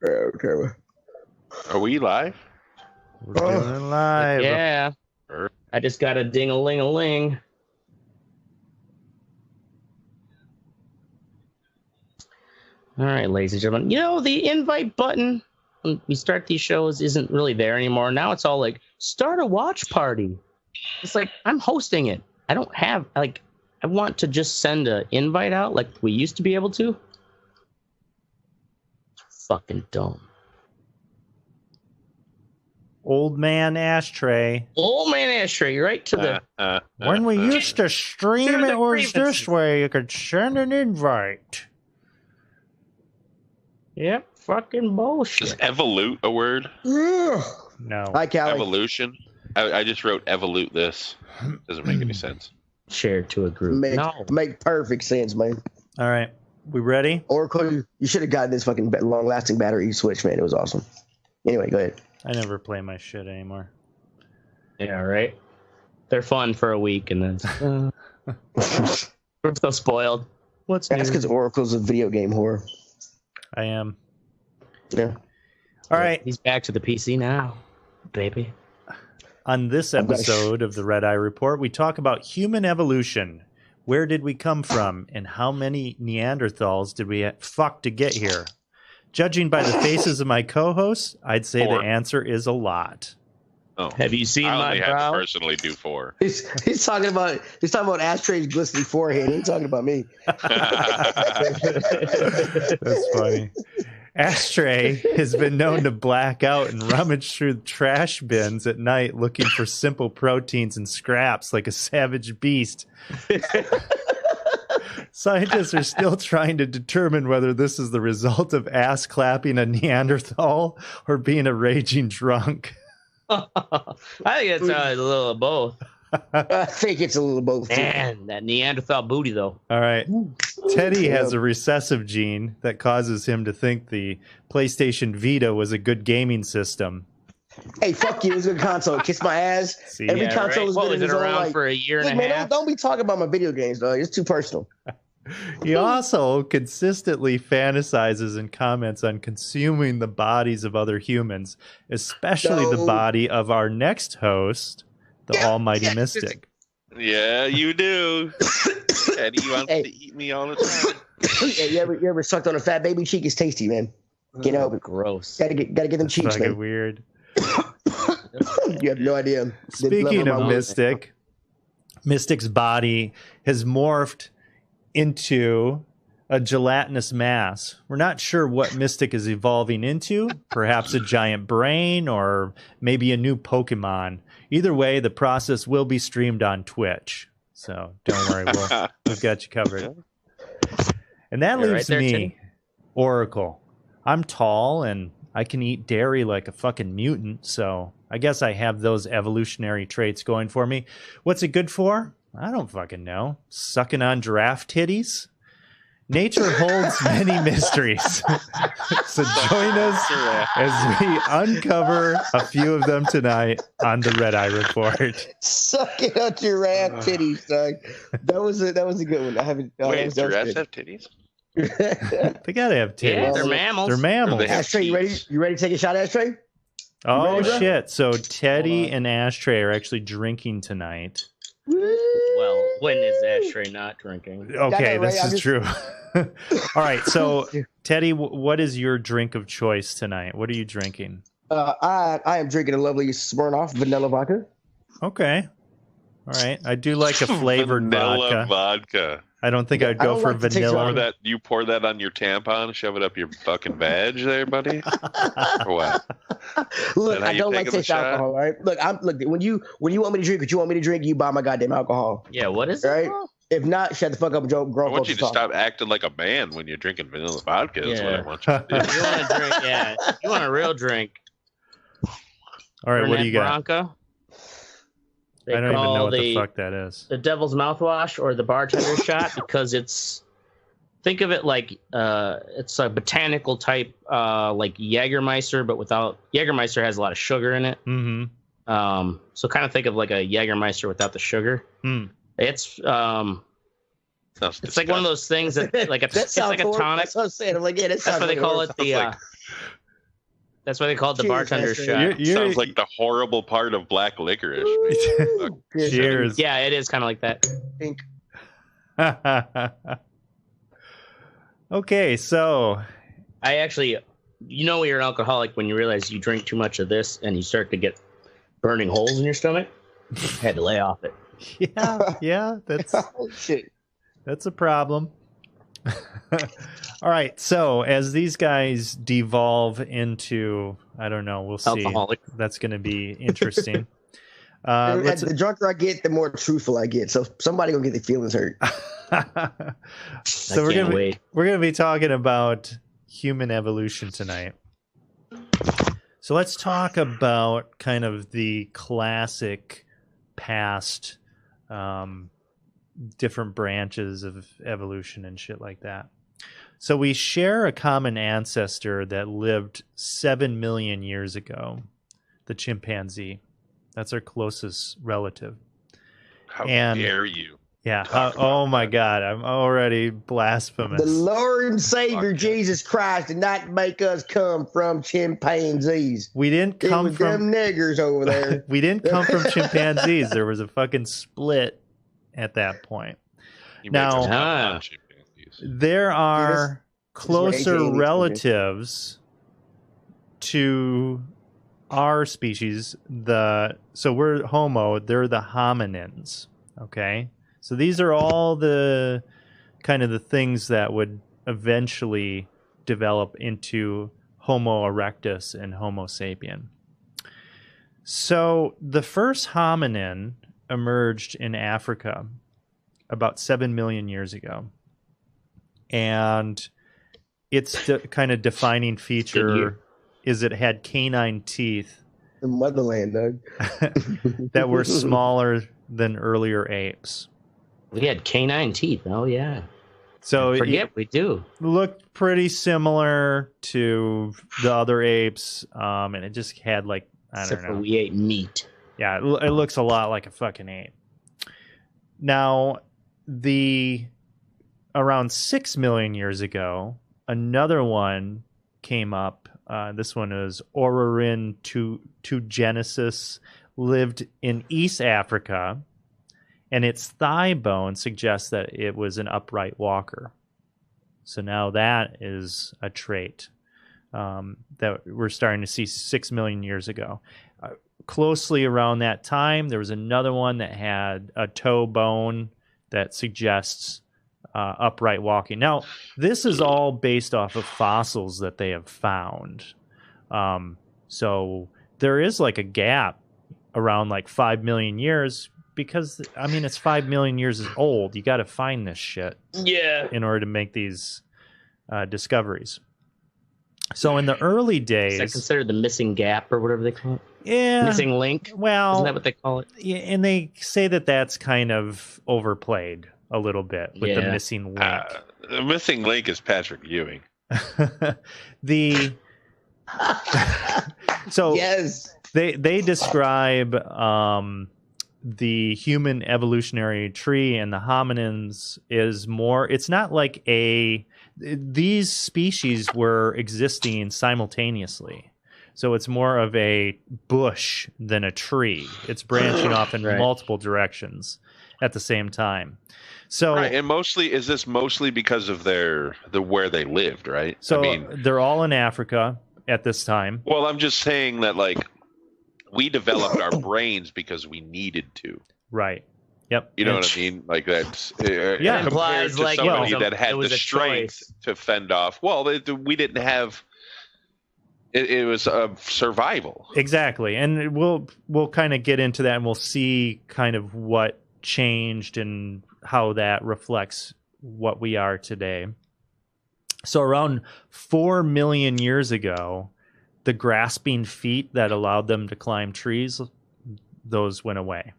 Okay. Are we live? We're doing it live. Yeah. I just got a ding-a-ling-a-ling. All right, ladies and gentlemen. You know, the invite button when we start these shows isn't really there anymore. Now it's all like, start a watch party. It's like, I'm hosting it. I don't have, like, I want to just send an invite out like we used to be able to. Fucking dumb. Old man ashtray. Old man ashtray, right to the... When we used to stream, it was this way. You could send an invite. Yep, fucking bullshit. Is evolute a word? No. Hi, Callie. Evolution? I just wrote evolute this. Doesn't make any sense. Share to a group. Make perfect sense, man. All right. We ready? Oracle, you should have gotten this fucking long-lasting battery switch, man. It was awesome. Anyway, go ahead. I never play my shit anymore. Yeah, right? They're fun for a week, and then we're so spoiled. What's That's because Oracle's a video game whore. I am. Yeah. All right. He's back to the PC now, baby. On this episode of the Red Eye Report, we talk about human evolution. Where did we come from, and how many Neanderthals did we fuck to get here? Judging by the faces of my co-hosts, I'd say the answer is a lot. Oh, have you seen my brow? I only personally do 4. He's talking about Ashtray's glistening forehead. He's talking about me. That's funny. Ashtray has been known to black out and rummage through trash bins at night looking for simple proteins and scraps like a savage beast. Scientists are still trying to determine whether this is the result of ass clapping a Neanderthal or being a raging drunk. I think it's a little of both. I think it's a little of both. Man, that Neanderthal booty, though. All right. Teddy has a recessive gene that causes him to think the PlayStation Vita was a good gaming system. Hey, fuck you. It's a good console. Kiss my ass. See, Every console is good in its own around right. for a year and a half. Don't be talking about my video games, dog. It's too personal. He also consistently fantasizes and comments on consuming the bodies of other humans, especially the body of our next host, the Almighty Mystic. Yeah, you do. Eddie wants to eat me all the time. Hey, you ever sucked on a fat baby cheek? It's tasty, man. You know, gross. Gotta get them cheeks, Fucking man. weird. You have no idea. Speaking of Mystic, Mystic's body has morphed into a gelatinous mass. We're not sure what Mystic is evolving into. Perhaps a giant brain or maybe a new Pokemon. Either way, the process will be streamed on Twitch. So don't worry, we've got you covered. And that leaves me, Oracle. I'm tall and I can eat dairy like a fucking mutant, so I guess I have those evolutionary traits going for me. What's it good for? I don't fucking know. Sucking on giraffe titties? Nature holds many mysteries. So join us as we uncover a few of them tonight on the Red Eye Report. Sucking on giraffe titties, dog. That was a good one. I haven't. Wait, giraffes have titties? They gotta have titties. Yeah, they're mammals. They're mammals. Ashtray, you ready? You ready to take a shot, Ashtray? Oh shit! So Teddy and Ashtray are actually drinking tonight. Well, when is Ashtray not drinking? Okay, this is true. All right, so Teddy, what is your drink of choice tonight? What are you drinking? I am drinking a lovely Smirnoff vanilla vodka. Okay. All right. I do like a flavored vanilla vodka. vodka. I don't think I'd go for vanilla. You pour that on your tampon, shove it up your fucking badge there, buddy? Or what? Look, I don't like to taste alcohol, right? Look, when you want me to drink what you want me to drink, you buy my goddamn alcohol. Yeah, what is right? it? If not, shut the fuck up and grow. I want you to stop acting like a man when you're drinking vanilla vodka. That's what I want you to do. You want to drink, yeah. You want a real drink. All right, what do you got? Branca. I don't even know what the fuck that is. The devil's mouthwash or the bartender's shot, because think of it like it's a botanical type like Jägermeister, but without Jägermeister has a lot of sugar in it. Mm-hmm. So kind of think of like a Jägermeister without the sugar. It's it's like one of those things that like it's like a tonic. That's what I'm saying. I'm like, yeah, that's why they call it the That's why they call it the bartender's shot. Sounds like the horrible part of black licorice. Cheers. Yeah, it is kind of like that. Pink. Okay, so I actually, when you're an alcoholic when you realize you drink too much of this and you start to get burning holes in your stomach. I had to lay off it. Yeah, that's Oh, shit. that's a problem. All right, so as these guys devolve into, I don't know, we'll see. Alcoholic. That's going to be interesting. The drunker I get, the more truthful I get. So somebody gonna get their feelings hurt. So we're gonna be talking about human evolution tonight. So let's talk about kind of the classic past different branches of evolution and shit like that. So we share a common ancestor that lived 7 million years ago, the chimpanzee. That's our closest relative. How dare you? Yeah. Oh my God. I'm already blasphemous. The Lord and Savior Jesus Christ did not make us come from chimpanzees. We didn't come it was from them niggers over there. We didn't come from chimpanzees. There was a fucking split at that point. Now, there are closer relatives to our species. So we're Homo, they're the hominins. Okay. So these are all the kind of the things that would eventually develop into Homo erectus and Homo sapien. So the first hominin emerged in Africa about 7 million years ago. And its kind of defining feature is it had canine teeth. The motherland, Doug. That were smaller than earlier apes. We had canine teeth. Oh, yeah. So we do. Looked pretty similar to the other apes, and it just had I don't know. We ate meat. Yeah, it looks a lot like a fucking ape. Now, around 6 million years ago, another one came up. This one is Ororhyntugenesis, lived in East Africa, and its thigh bone suggests that it was an upright walker. So now that is a trait that we're starting to see 6 million years ago. Closely around that time, there was another one that had a toe bone that suggests upright walking. Now, this is all based off of fossils that they have found. So there is a gap around 5 million years because, it's 5 million years old. You got to find this shit in order to make these discoveries. So in the early days... Is that considered the missing gap or whatever they call it? Yeah. Missing link? Well... Isn't that what they call it? Yeah, and they say that that's kind of overplayed a little bit with the missing link. The missing link is Patrick Ewing. So yes, they describe the human evolutionary tree and the hominins is more. It's not like these species were existing simultaneously. So it's more of a bush than a tree. It's branching off in multiple directions at the same time. So and is this mostly because of where they lived, right? So they're all in Africa at this time. Well, I'm just saying that we developed our brains because we needed to. Right. Yep. You know what I mean? That's it compared to somebody that had the strength to fend off. Well, we didn't have. It was a survival. Exactly, and we'll kind of get into that, and we'll see kind of what changed and how that reflects what we are today. So around 4 million years ago, the grasping feet that allowed them to climb trees, those went away.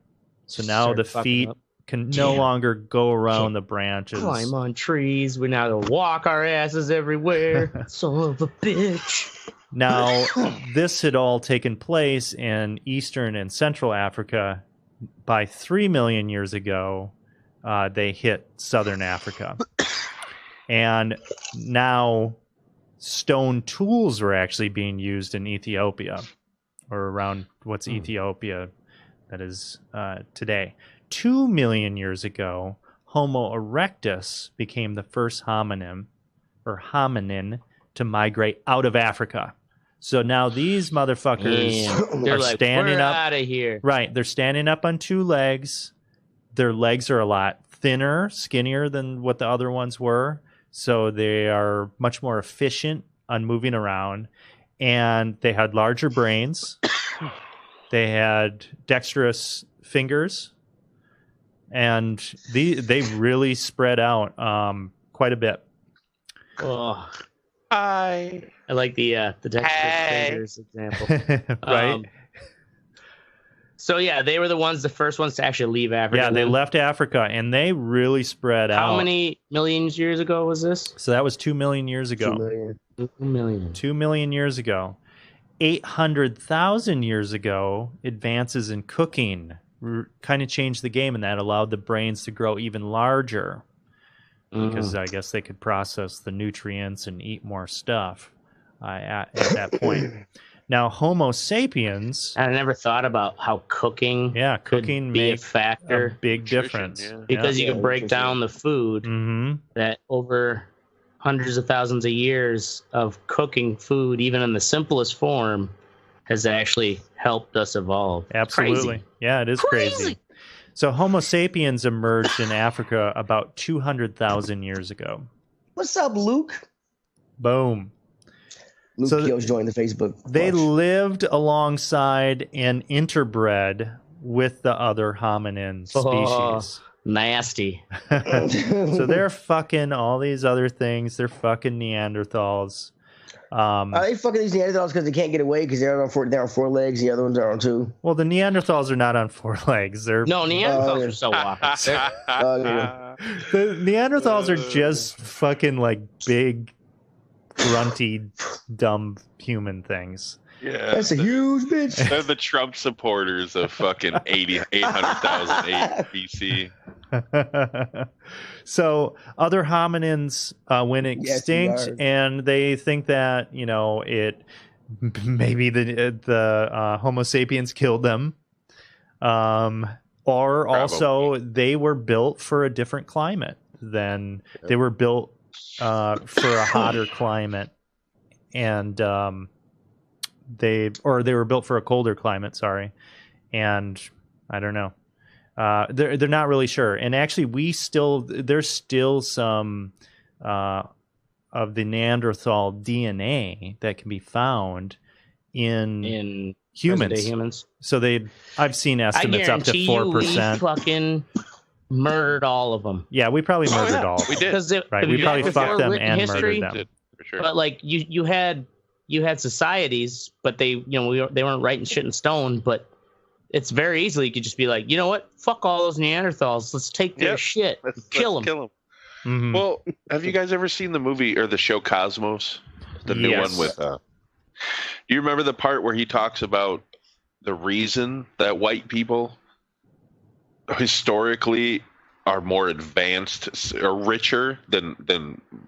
So now the feet can no longer go around the branches. Climb on trees. We now walk our asses everywhere. Son of a bitch. Now, this had all taken place in Eastern and Central Africa. By 3 million years ago, they hit Southern Africa. And now stone tools were actually being used in Ethiopia, or around what's Ethiopia that is today. 2 million years ago, Homo erectus became the first hominin to migrate out of Africa. So now these motherfuckers they're are like, standing we're up. out of here. Right. They're standing up on 2 legs. Their legs are a lot thinner, skinnier than what the other ones were. So they are much more efficient on moving around. And they had larger brains. They had dexterous fingers. And they really spread out quite a bit. Oh, I like the dexterous fingers example. Right. So yeah, they were the first ones to actually leave Africa. Yeah, they left Africa and they really spread out. How many millions years ago was this? So that was 2 million years ago. 2 million. 2 million years ago. 800,000 years ago, advances in cooking kind of changed the game, and that allowed the brains to grow even larger because I guess they could process the nutrients and eat more stuff at that point. Now, Homo sapiens... I never thought about how cooking could be a factor. A big difference. Yeah. Because you could break down the food that over hundreds of thousands of years of cooking food, even in the simplest form, has actually helped us evolve. Absolutely. Crazy. Yeah, it is crazy. So Homo sapiens emerged in Africa about 200,000 years ago. What's up, Luke? Boom. Luke Keogh's joined the Facebook. They lived alongside and interbred with the other hominin species. Nasty. So they're fucking all these other things. They're fucking Neanderthals. Are they fucking these Neanderthals because they can't get away because they're on 4 legs? The other ones are on 2. Well, the Neanderthals are not on 4 legs. They're Neanderthals are still walking. The Neanderthals are just fucking like big, grunty, dumb human things. Yeah, that's a huge bitch. They're the Trump supporters of fucking 800,000 BC. So other hominins went extinct, and they think that it maybe the Homo sapiens killed them, or also they were built for a different climate than they were built for a hotter climate, and they were built for a colder climate. Sorry, and I don't know. They're not really sure, and actually, there's still some of the Neanderthal DNA that can be found in humans. So I've seen estimates up to 4%. We fucking murdered all of them. Yeah, we probably murdered all. We did. Right, we probably fucked them and murdered them. For sure. But like you had societies, but they weren't writing shit in stone, but. It's very easily you could just be like, you know what? Fuck all those Neanderthals. Let's take their shit. Let's kill them. Mm-hmm. Well, have you guys ever seen the movie or the show Cosmos? The new one with. You remember the part where he talks about the reason that white people historically are more advanced or richer than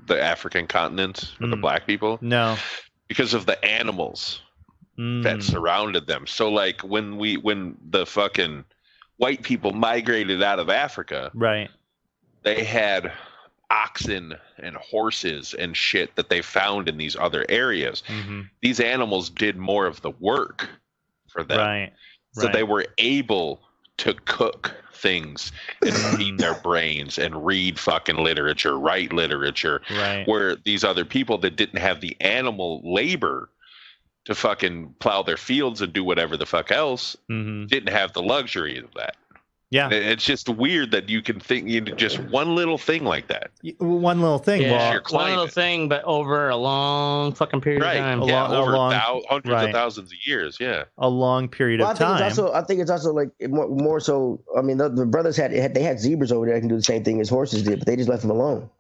the African continent or the black people? No, because of the animals that surrounded them. So like when the fucking white people migrated out of Africa, right, they had oxen and horses and shit that they found in these other areas. These animals did more of the work for them, right? So they were able to cook things and feed their brains and read fucking literature, write literature, right? Where these other people that didn't have the animal labor to fucking plow their fields and do whatever the fuck else, didn't have the luxury of that. Yeah. It's just weird that you can think just one little thing like that. One little thing. Yeah, one little thing, but over a long fucking period of time. Over hundreds of thousands of years. Yeah. A long period of time. I think it's also like more so. I mean, the brothers had zebras over there that can do the same thing as horses did, but they just left them alone.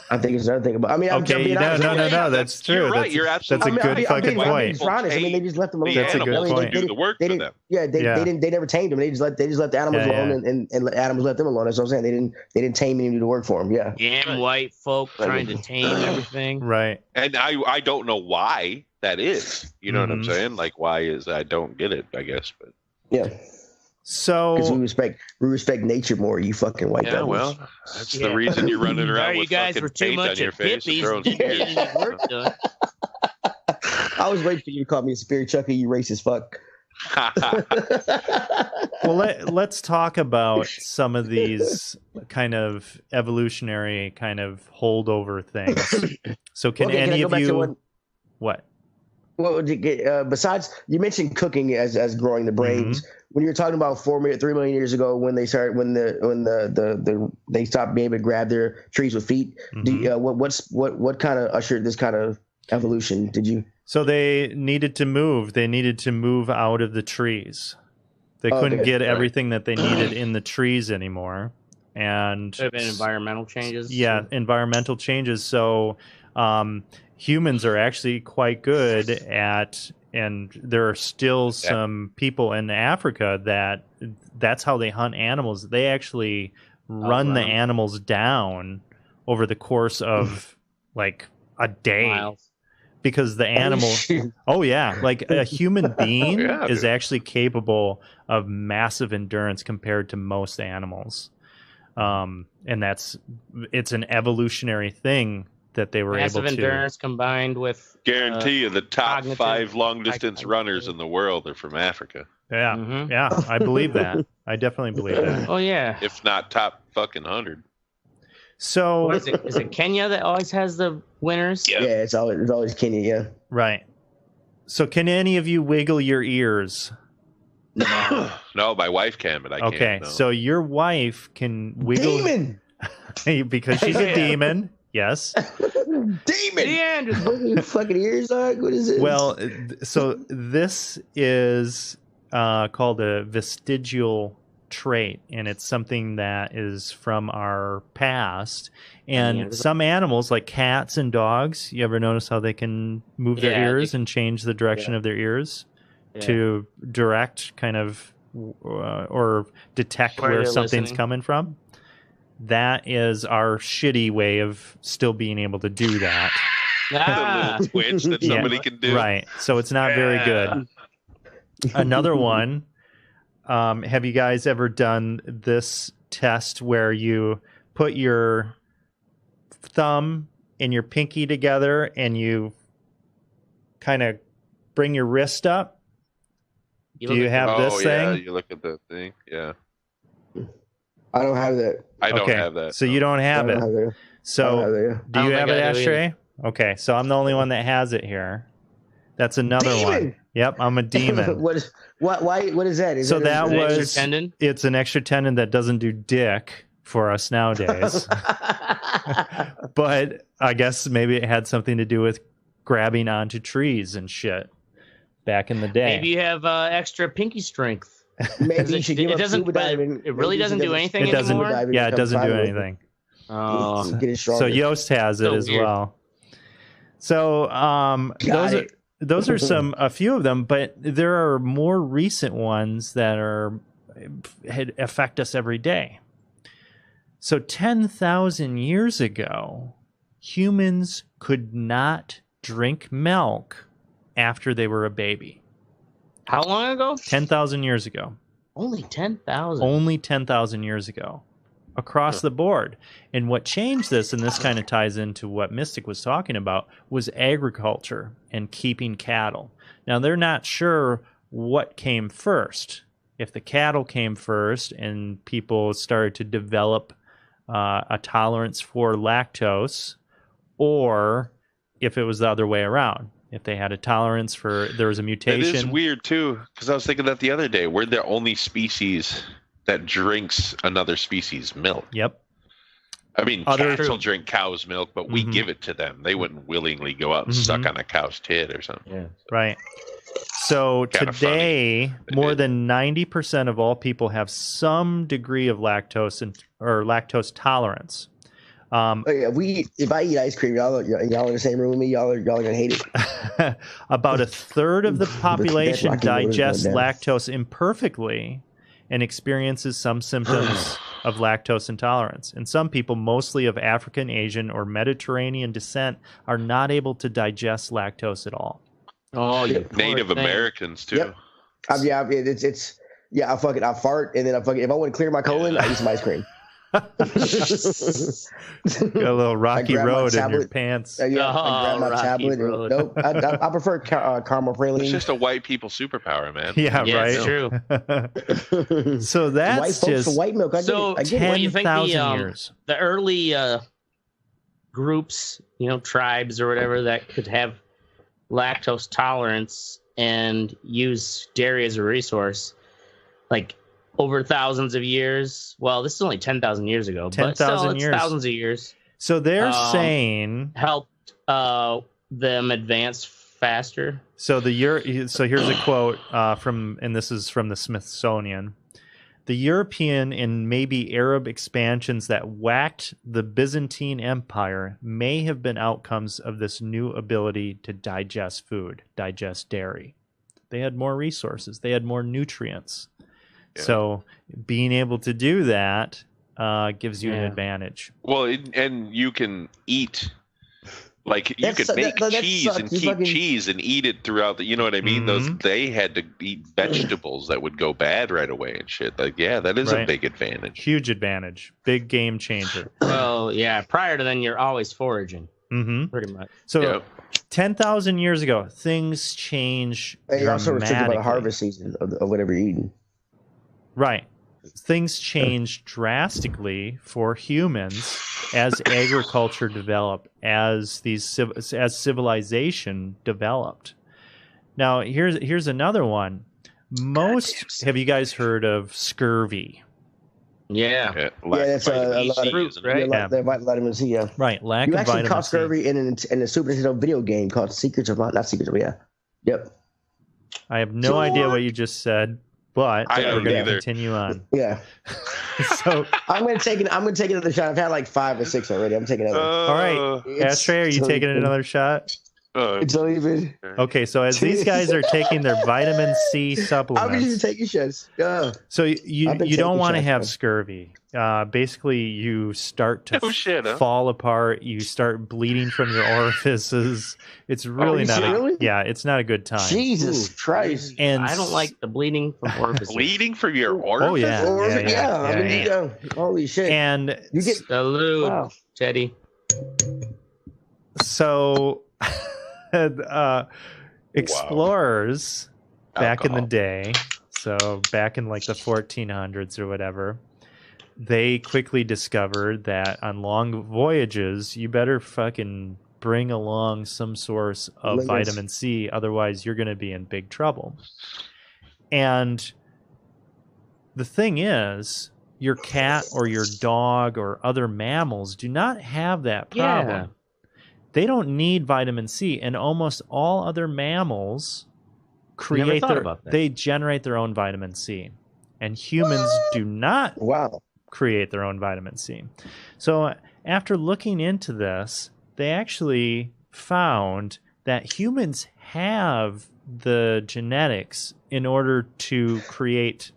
I think it's another thing about. I mean, okay, no. That's true. You're right. You're absolutely. That's a good fucking point. Honest. I mean, they just left them alone. That's a good point. Do the work for them. Yeah, they never tamed them. They just let the animals alone, and animals let them alone. That's what I'm saying. They didn't tame any to do the work for them. Yeah. Damn white folk trying to tame everything. Right. And I don't know why that is. You know what I'm saying? Like, why is I don't get it? I guess, but yeah. So because we respect nature more. You fucking white devils. Well, that's the reason you're running around with fucking paint on your face and throwing spears. I was waiting for you to call me a spear chucker, you racist fuck. Well, let's talk about some of these kind of evolutionary kind of holdover things. So can any of you what? Well, besides, you mentioned cooking as growing the brains. When you were talking about 3 million years ago, when they started, when they stopped being able to grab their trees with feet. What kind of ushered this kind of evolution? Did you? So they needed to move. They needed to move out of the trees. They couldn't get everything that they needed in the trees anymore, and there have been environmental changes. Yeah, environmental changes. So. Humans are actually quite good at, and there are still some people in Africa that's how they hunt animals. They actually run the animals down over the course of like a day. Miles. Because the animal, like a human being is actually capable of massive endurance compared to most animals. And it's an evolutionary thing that they were massive able to endurance combined with guarantee you the top 5 long distance runners in the world are from Africa. Yeah, yeah, I believe that. I definitely believe that. Oh yeah, if not top fucking 100. So is it Kenya that always has the winners? Yeah, it's always Kenya. Yeah, right. So can any of you wiggle your ears? No, my wife can, but I can't. Okay, no. So your wife can wiggle demon because she's a demon. Yes. Demon. What fucking ears are? What is it? Well, so this is called a vestigial trait, and it's something that is from our past. And some animals, like cats and dogs, you ever notice how they can move their ears and change the direction of their ears to direct kind of or detect where something's coming from? That is our shitty way of still being able to do that. The little twitch that somebody can do. Right. So it's not very good. Another one. Have you guys ever done this test where you put your thumb and your pinky together and you kind of bring your wrist up? Do you have this thing? Oh, yeah, you look at that thing. Yeah. I don't have that. I don't have that. So you don't have it. So do you have it, Ashtray? Okay, so I'm the only one that has it here. That's another one. Yep, I'm a demon. What is that? It's an extra tendon? It's an extra tendon that doesn't do dick for us nowadays. But I guess maybe it had something to do with grabbing onto trees and shit back in the day. Maybe you have extra pinky strength. Maybe you should give it really doesn't do anything anymore? Yeah, it doesn't do anything. So Yost has it as well. So those are a few of them, but there are more recent ones that affect us every day. So 10,000 years ago, humans could not drink milk after they were a baby. How long ago? 10,000 years ago. Only 10,000? Only 10,000 years ago. Across the board. And what changed this, and this kind of ties into what Mystic was talking about, was agriculture and keeping cattle. Now, they're not sure what came first. If the cattle came first and people started to develop a tolerance for lactose, or if it was the other way around. If they had a tolerance for, there was a mutation. It is weird too, because I was thinking that the other day. We're the only species that drinks another species' milk. Yep. I mean, cattle drink cow's milk, but we give it to them. They wouldn't willingly go out and suck on a cow's tit or something. Yeah. Right. So today, more than 90% of all people have some degree of lactose or lactose tolerance. If I eat ice cream, y'all in the same room with me. Y'all are gonna hate it. About a third of the population Rocky Road is digests going down. lactose imperfectly and experiences some symptoms of lactose intolerance. And some people, mostly of African, Asian, or Mediterranean descent, are not able to digest lactose at all. Oh, you Native poor thing. Americans too. Yep. I fart and then if I want to clear my colon, I eat some ice cream. Got a little rocky road in your pants. I grab my Rocky tablet. Road. Nope. I prefer caramel It's praline. just a white people superpower, man. Yeah, Yeah, right. it's true. So White that's folks just for white milk. I get So, it. I get what it. do you think 10,000 years. the early groups, tribes or whatever that could have lactose tolerance and use dairy as a resource, like over thousands of years? Well, this is only 10,000 years ago, but still, 10,000 it's years. thousands of years. So they're saying Helped them advance faster. so so here's a quote from, and this is from the Smithsonian. The European and maybe Arab expansions that whacked the Byzantine Empire may have been outcomes of this new ability to digest food, digest dairy. They had more resources. They had more nutrients. Yeah. So being able to do that gives you an Yeah. advantage. Well, and you can eat, like you That's- could make that cheese sucks. and You keep fucking- cheese and eat it throughout the. You know what I mean? Mhm. They had to eat vegetables that would go bad right away and shit. Like, yeah, that is a Right. big advantage. Huge advantage. Big game changer. Well, yeah. Prior to then, you're always foraging, Mm-hmm. pretty much. So Yep. 10,000 years ago, things change Hey, you're also restricted by dramatically. the harvest season of whatever you're eating. Right. Things change drastically for humans as agriculture developed, as civilization developed. Now, here's another one. Have you guys heard of scurvy? Yeah. Yeah, that's a lot of fruit, right? Yeah, vitamin C. Yeah. Right, lack You of actually vitamin caught C. scurvy in a Super Nintendo video game called Secrets of not Secrets of yeah. Yep. I have no idea what you just said, but I we're don't going to either. continue on. Yeah. So, I'm gonna take another shot. I've had like 5 or 6 already. I'm taking another. all right, It's Ashtray, are you so taking good. another shot? It's not even. Okay, so as these guys are taking their vitamin C I'm just supplements, taking shots. Yeah. so you I've been don't taking want to shots, have man. scurvy. Basically, you start to Oh, shit, huh? fall apart. You start bleeding from your orifices. It's really you not. really? Yeah, it's not a good time. Jesus Christ. And I don't like the bleeding from orifices. Bleeding from your orifice? Oh yeah, Or- yeah. I mean, yeah. Holy shit. And you get Salute, wow. Teddy. so, explorers back in the Alcohol. day, so back in like the 1400s or whatever, they quickly discovered that on long voyages, you better fucking bring along some source of Limits. vitamin C, otherwise you're going to be in big trouble. And the thing is, your cat or your dog or other mammals do not have that problem. Yeah. They don't need vitamin C, and almost all other mammals Never thought about that. they generate their own vitamin C, and humans do not Wow. create their own vitamin C. So after looking into this, they actually found that humans have the genetics in order to create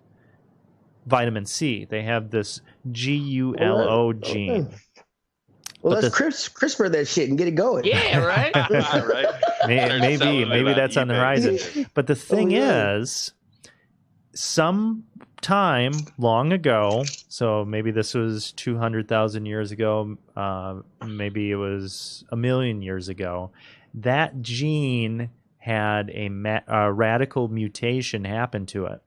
vitamin C. They have this GULO gene. Well, But let's CRISPR that shit and get it going. Yeah, right? Right? Start selling it Maybe on that's on the eBay. horizon. But the thing yeah. is, some time long ago, so maybe this was 200,000 years ago, maybe it was 1,000,000 years ago, that gene had a radical mutation happen to it.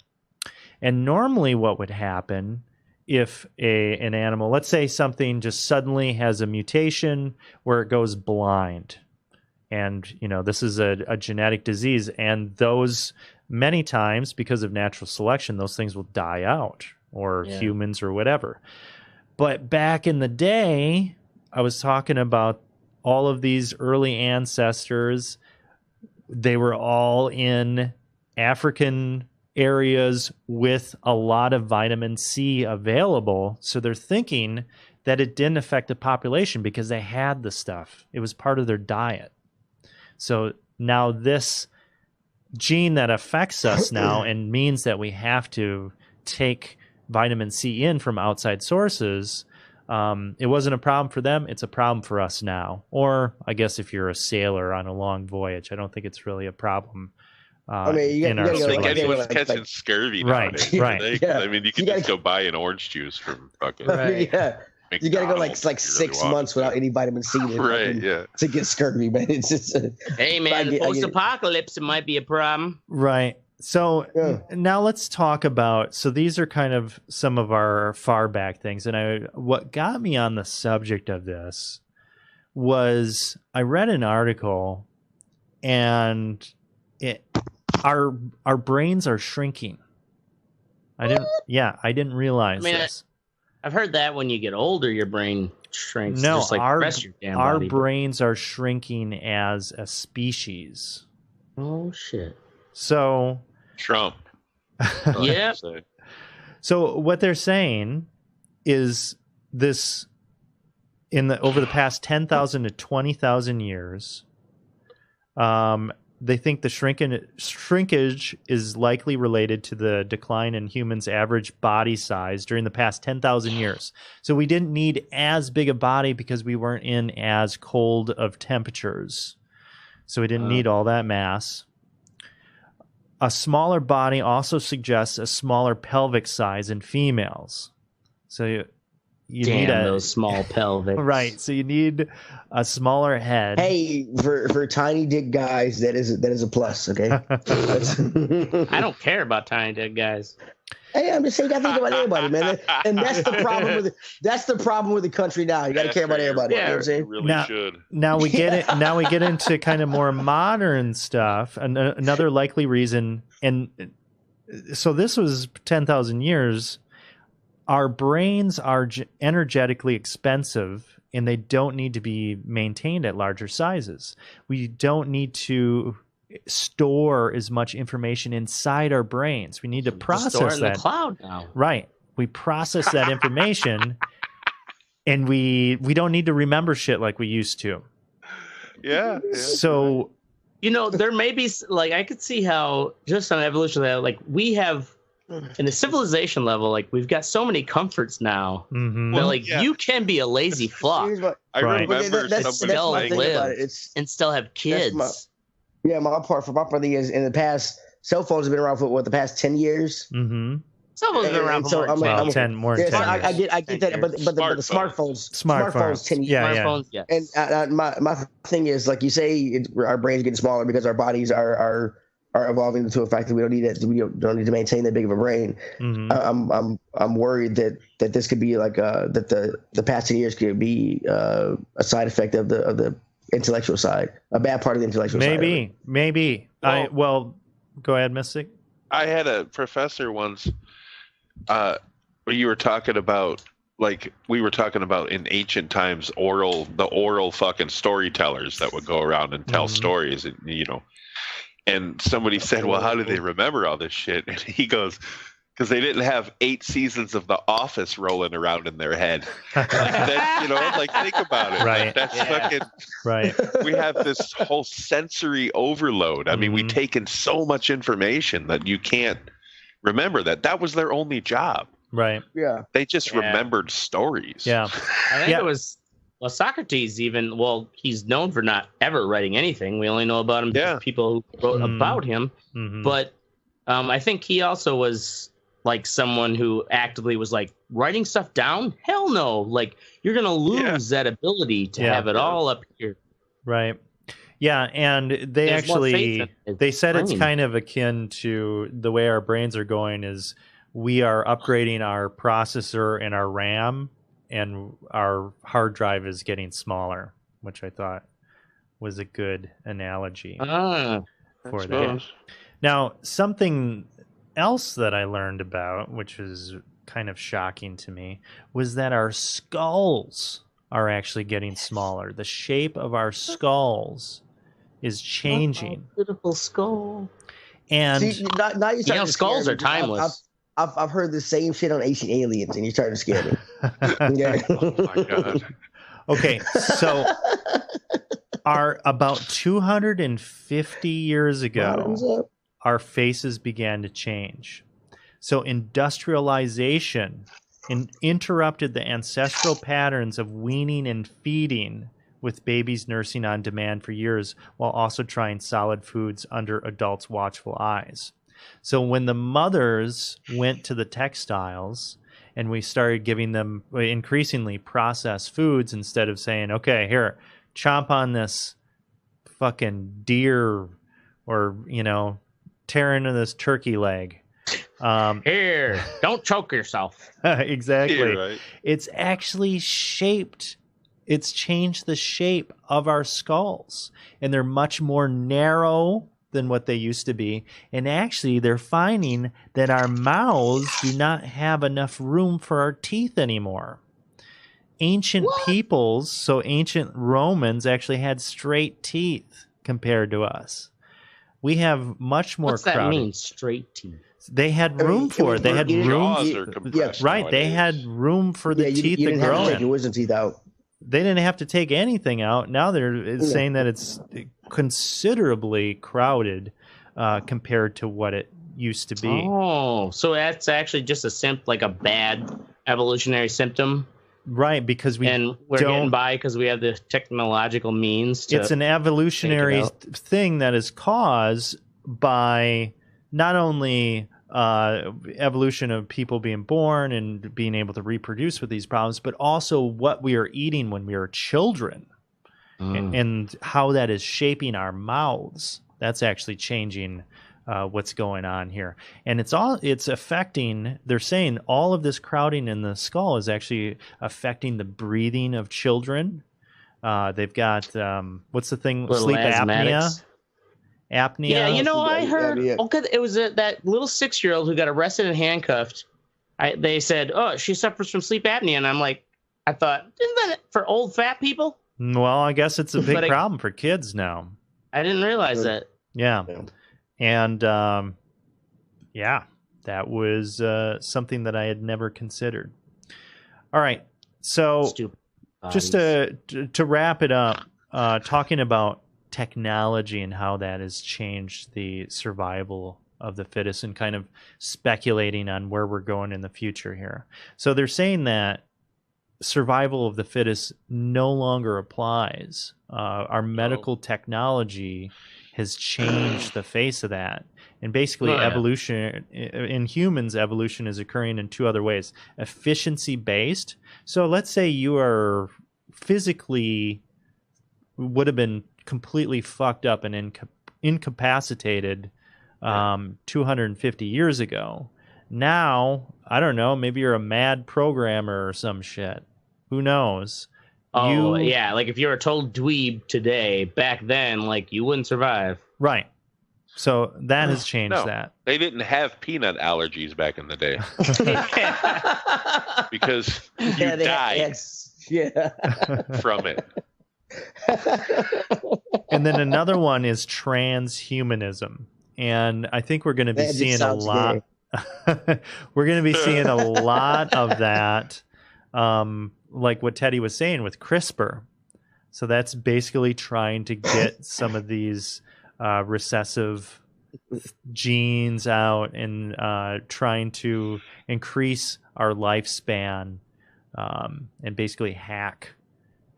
And normally what would happen if an animal, let's say something just suddenly has a mutation where it goes blind, and this is a genetic disease, and those many times, because of natural selection, those things will die out, or Yeah. humans or whatever. But back in the day, I was talking about all of these early ancestors. They were all in African areas with a lot of vitamin C available. So they're thinking that it didn't affect the population because they had the stuff. It was part of their diet. So now this gene that affects us now and means that we have to take vitamin C in from outside sources, it wasn't a problem for them. It's a problem for us now. Or I guess if you're a sailor on a long voyage, I don't think it's really a problem. I mean, you got to think anyone's catching scurvy nowadays. Right. I mean, you can just go buy an orange juice from fucking. Yeah. You got to go like 6 months without any vitamin C to get scurvy, man. It's just hey, man, the post-apocalypse, it might be a problem. Right. So now let's talk about, so these are kind of some of our far back things. And what got me on the subject of this was I read an article and our brains are shrinking. I didn't realize this. I've heard that when you get older, your brain shrinks. No, just like the rest of your damn our body. brains are shrinking as a species. Oh shit! So Trump. Yeah. So what they're saying is this: over the past 10,000 to 20,000 years, they think the shrinkage is likely related to the decline in humans' average body size during the past 10,000 years. So we didn't need as big a body because we weren't in as cold of temperatures. So we didn't need all that mass. A smaller body also suggests a smaller pelvic size in females. So you need those small pelvics. Right. So you need a smaller head. Hey, for tiny dick guys, that is a plus. Okay. I don't care about tiny dick guys. Hey, I'm just saying, you got to think about everybody, man. And that's the problem with the country now. You got to care about everybody. Yeah, you know what I'm saying? Really should. Now we get it. Now we get into kind of more modern stuff. And another likely reason, and so this was 10,000 years. Our brains are energetically expensive, and they don't need to be maintained at larger sizes. We don't need to store as much information inside our brains. We need to process store it in that. the cloud now. Right. We process that information, and we don't need to remember shit like we used to. Yeah. So, there may be, like, I could see how, just on evolution level, like, we have, in the civilization level, like, we've got so many comforts now that, you can be a lazy fuck. I remember somebody saying and still have kids. My part thing is, in the past, cell phones have been around for the past 10 years. Mm-hmm. Cell phones have been around for more than 10 more than 10 years. I get that, but the smartphones 10 years. Smartphones, yes. And my thing is, like you say, our brains are getting smaller because our bodies are evolving into a fact that we don't need it. We don't need to maintain that big of a brain. Mm-hmm. I'm worried that this could be like that the past 10 years could be a side effect of the intellectual side, a bad part of the intellectual side. Maybe. Well, go ahead, Mystic. I had a professor once. Where you were talking about, like we were talking about in ancient times, the oral fucking storytellers that would go around and tell stories, and and somebody said, well, how do they remember all this shit? And he goes, because they didn't have 8 seasons of The Office rolling around in their head. Like, think about it. Right. That's fucking right. We have this whole sensory overload. I mean, we take in so much information that you can't remember that was their only job. Right. Yeah. They just remembered stories. Yeah. I think it was, Socrates he's known for not ever writing anything. We only know about him because people who wrote about him. Mm-hmm. But I think he also was like someone who actively was like, writing stuff down? Hell no. Like, you're going to lose that ability to have it all up here. Right. Yeah, and they said it's kind of akin to the way our brains are going is we are upgrading our processor and our RAM, and our hard drive is getting smaller, which I thought was a good analogy for that. Now, something else that I learned about, which was kind of shocking to me, was that our skulls are actually getting smaller. The shape of our skulls is changing. Beautiful skull. And now you're skulls are timeless. I've heard the same shit on Ancient Aliens, and you're starting to scare me. Yeah. Oh my god. Okay, so about 250 years Bottoms ago, up. our faces began to change. So industrialization interrupted the ancestral patterns of weaning and feeding, with babies nursing on demand for years while also trying solid foods under adults' watchful eyes. So when the mothers went to the textiles and we started giving them increasingly processed foods instead of saying, okay, here, chomp on this fucking deer, or, tear into this turkey leg. Here, don't choke yourself. Exactly. Yeah, right. It's actually it's changed the shape of our skulls, and they're much more narrow than what they used to be. And actually, they're finding that our mouths do not have enough room for our teeth anymore. Ancient peoples, so ancient Romans, actually had straight teeth compared to us. We have much more What's that crowded. mean, straight teeth? They had room for it. They had room. Jaws are compressed Right. They nowadays. had room for the teeth you to didn't have grow to take your in. wisdom teeth out. They didn't have to take anything out. Now they're saying that it's considerably crowded compared to what it used to be. Oh, so that's actually just like a bad evolutionary symptom. Right, because and we're getting by because we have the technological means to. It's an evolutionary thing that is caused by not only evolution of people being born and being able to reproduce with these problems, but also what we are eating when we are children and how that is shaping our mouths. That's actually changing what's going on here. And it's affecting, they're saying all of this crowding in the skull is actually affecting the breathing of children. They've got, what's the thing? Little sleep asthmatics. apnea. Yeah, I heard. Okay, it was that little 6-year-old who got arrested and handcuffed. They said, "Oh, she suffers from sleep apnea," and I'm like, I thought, isn't that for old fat people? Well, I guess it's a big problem for kids now. I didn't realize that. Yeah, and that was something that I had never considered. All right, so just to wrap it up, talking about technology and how that has changed the survival of the fittest and kind of speculating on where we're going in the future here. So they're saying that survival of the fittest no longer applies. Our medical technology has changed the face of that. And basically evolution in humans, evolution is occurring in two other ways. Efficiency based. So let's say you are physically would have been completely fucked up and incapacitated 250 years ago. Now, I don't know, maybe you're a mad programmer or some shit. Who knows? Like if you were told dweeb today, back then, like you wouldn't survive. Right. So that has changed that. They didn't have peanut allergies back in the day. Because you died from it. And then another one is transhumanism. And I think we're going to be seeing a lot. We're going to be seeing a lot of that, like what Teddy was saying with CRISPR. So that's basically trying to get some of these recessive genes out and trying to increase our lifespan and basically hack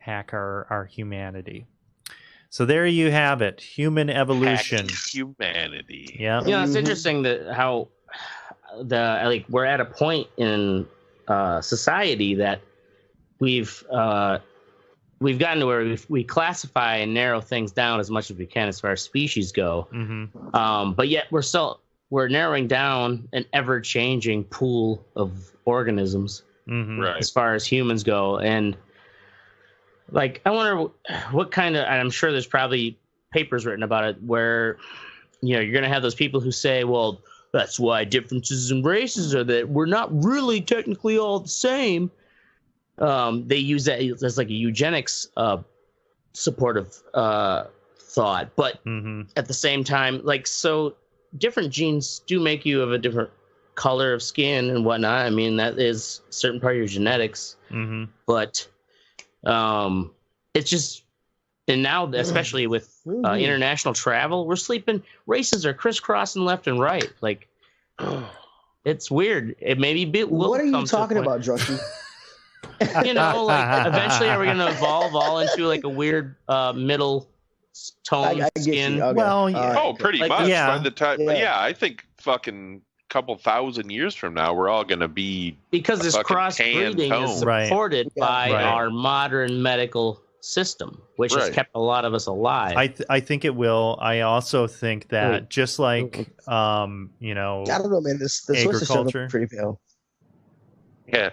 our humanity. So there you have it, human evolution. Humanity. Yeah. It's interesting that how we're at a point in society that we've gotten to where we classify and narrow things down as much as we can as far as species go. Mm-hmm. But yet we're narrowing down an ever-changing pool of organisms as far as humans go. And like, I wonder what kind of, and I'm sure there's probably papers written about it where, you're going to have those people who say, well, that's why differences in races are that we're not really technically all the same. They use that as like a eugenics supportive thought. But at the same time, like, so different genes do make you of a different color of skin and whatnot. I mean, that is a certain part of your genetics. Mm-hmm. But it's just, and now, especially with international travel, we're sleeping, races are crisscrossing left and right. Like, it's weird. It maybe what are you talking about, Drunky? You know, like, eventually are we going to evolve all into like a weird middle tone skin? Okay. Well, pretty like, much. yeah. By the time, I think fucking couple thousand years from now, we're all going to be, because this crossbreeding is supported by our modern medical system, which has kept a lot of us alive. I think it will. I also think that just like you know, I don't know, man. The agriculture, pretty pale. Yeah,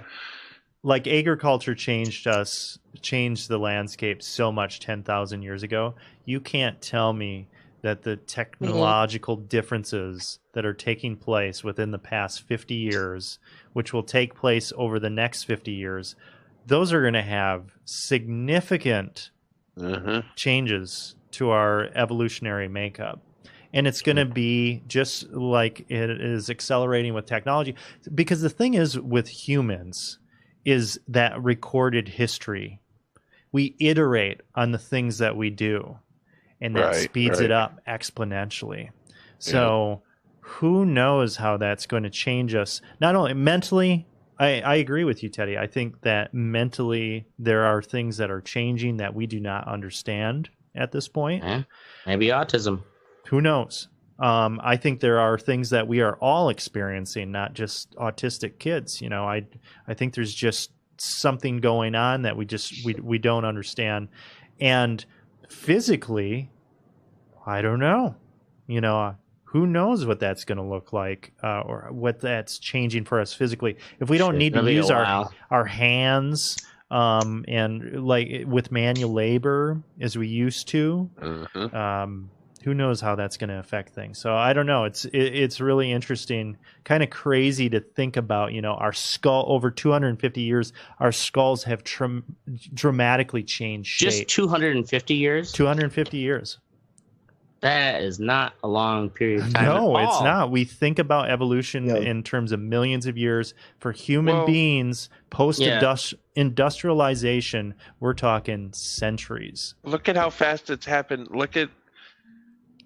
like agriculture changed the landscape so much 10,000 years ago. You can't tell me that the technological differences that are taking place within the past 50 years, which will take place over the next 50 years, those are going to have significant changes to our evolutionary makeup. And it's going to be just like it is accelerating with technology. Because the thing is with humans is that recorded history. We iterate on the things that we do, and that speeds it up exponentially. So who knows how that's going to change us, not only mentally. I agree with you, Teddy. I think that mentally there are things that are changing that we do not understand at this point. Maybe autism. Who knows? I think there are things that we are all experiencing, not just autistic kids. You know, I think there's just something going on that we don't understand. And physically, I don't know. You know, who knows what that's going to look like or what that's changing for us physically. If we don't need to use our hands and like with manual labor as we used to, who knows how that's going to affect things. So I don't know. It's really interesting, kind of crazy to think about. You know, our skull over 250 years, our skulls have dramatically changed shape. Just 250 years? 250 years. That is not a long period of time. No, it's not. We think about evolution in terms of millions of years. For human beings, post-industrialization, we're talking centuries. Look at how fast it's happened.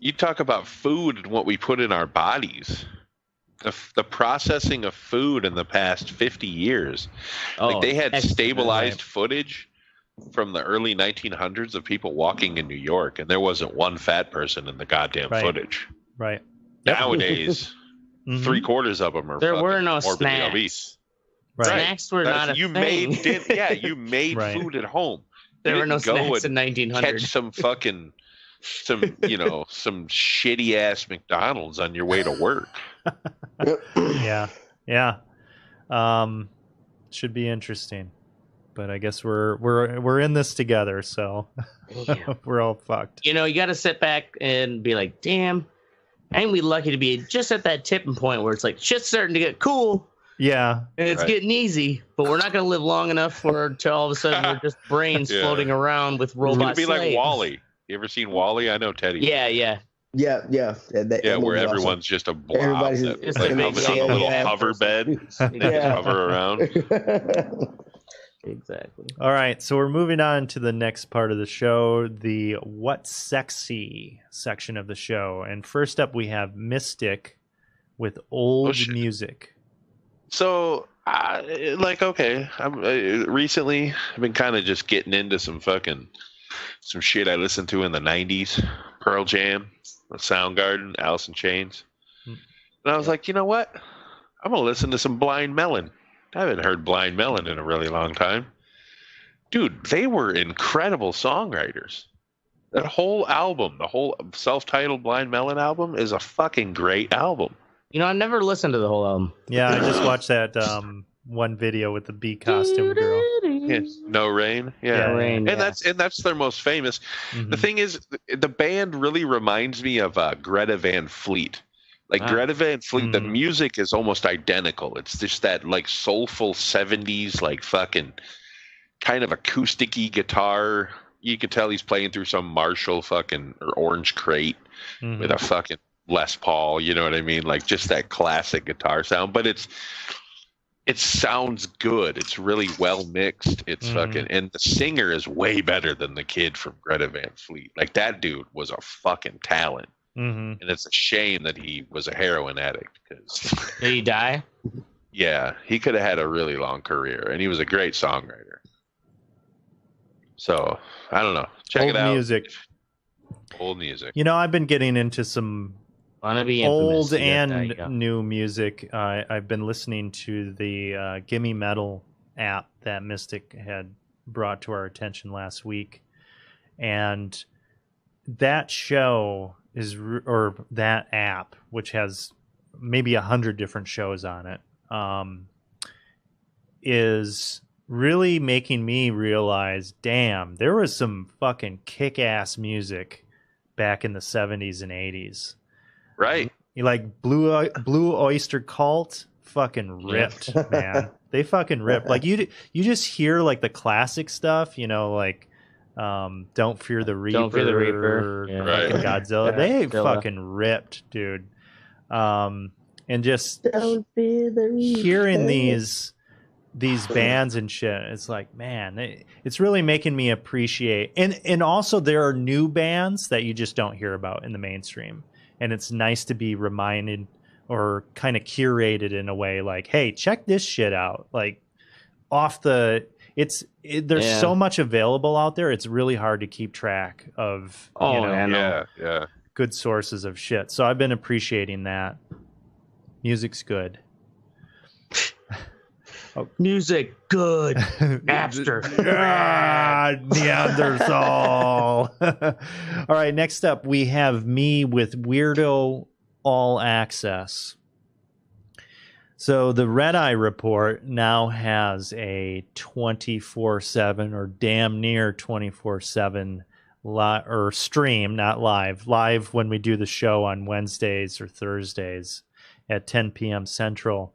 You talk about food and what we put in our bodies. The processing of food in the past 50 years. Like they had stabilized footage from the early 1900s of people walking in New York, and there wasn't one fat person in the goddamn footage. Right. Nowadays, 3/4 of them are. There were no morbidly snacks. obese. Right. Snacks were not a thing. You made food at home. There were no snacks in 1900. Catch some shitty ass McDonald's on your way to work. Yeah. Should be interesting. But I guess we're in this together, so we're all fucked. You know, you got to sit back and be like, damn, ain't we lucky to be just at that tipping point where it's like shit's starting to get cool. Yeah. And it's getting easy, but we're not going to live long enough to all of a sudden we're just brains floating around with robots. It'd be like WALL-E. You ever seen WALL-E? I know Teddy. Yeah. Where everyone's just a blob. Everybody's on a little hover bed. Hover around. Exactly. All right, so we're moving on to the next part of the show, the What's Sexy section of the show. And first up, we have Mystic with Old Music. So, recently, I've been kind of just getting into some shit I listened to in the 90s. Pearl Jam, Soundgarden, Alice in Chains. And I was like, you know what? I'm going to listen to some Blind Melon. I haven't heard Blind Melon in a really long time. Dude, they were incredible songwriters. That whole album, the whole self-titled Blind Melon album, is a fucking great album. You know, I never listened to the whole album. Yeah, I just watched that one video with the bee costume girl. Yes. No Rain. Yeah. No Rain, and that's their most famous. Mm-hmm. The thing is, the band really reminds me of Greta Van Fleet. Like Greta Van Fleet, the music is almost identical. It's just that like soulful 70s, like fucking kind of acousticy guitar. You could tell he's playing through some Marshall fucking or Orange Crate with a fucking Les Paul, you know what I mean? Like just that classic guitar sound, but it sounds good. It's really well mixed. It's fucking, and the singer is way better than the kid from Greta Van Fleet. Like that dude was a fucking talent. And it's a shame that he was a heroin addict because Did he die? yeah, he could have had a really long career, and he was a great songwriter. So I don't know. Check it out. Old music. You know, I've been getting into some old and new music. I've been listening to the Gimme Metal app that Mystic had brought to our attention last week, and that show or that app, which has maybe 100 different shows on it, is really making me realize, damn, there was some fucking kick-ass music back in the 70s and 80s. Right. You like Blue Oyster Cult, fucking ripped, man. They fucking ripped. Like you just hear like the classic stuff, you know, like Don't Fear the Reaper, fucking Godzilla. They fucking ripped, dude. And just hearing these bands and shit, it's like, man, it's really making me appreciate. And also there are new bands that you just don't hear about in the mainstream. And it's nice to be reminded or kind of curated in a way like, hey, check this shit out. Like there's so much available out there. It's really hard to keep track of, good sources of shit. So I've been appreciating that. Music's good. Music good. Napster. Neanderthal. All right, next up we have me with Weirdo All Access. So the Red Eye Report now has a 24/7 or damn near 24/7 or stream, not live when we do the show on Wednesdays or Thursdays at 10 p.m. Central.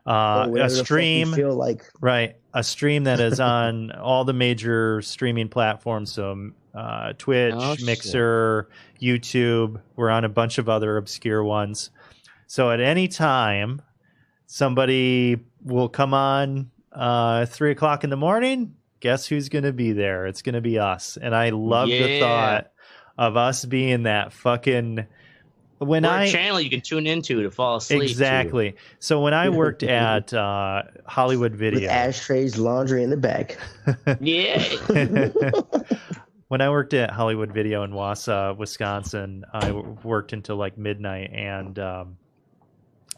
A stream, a stream that is on all the major streaming platforms. So Twitch, Mixer, YouTube. We're on a bunch of other obscure ones. So at any time, somebody will come on 3 o'clock in the morning. Guess who's going to be there? It's going to be us. And I love the thought of us being that fucking... a channel you can tune into to fall asleep. Exactly. To. So when I worked at Hollywood Video, with ashtrays, laundry in the back. Yeah. When I worked at Hollywood Video in Wausau, Wisconsin, I worked until like midnight, and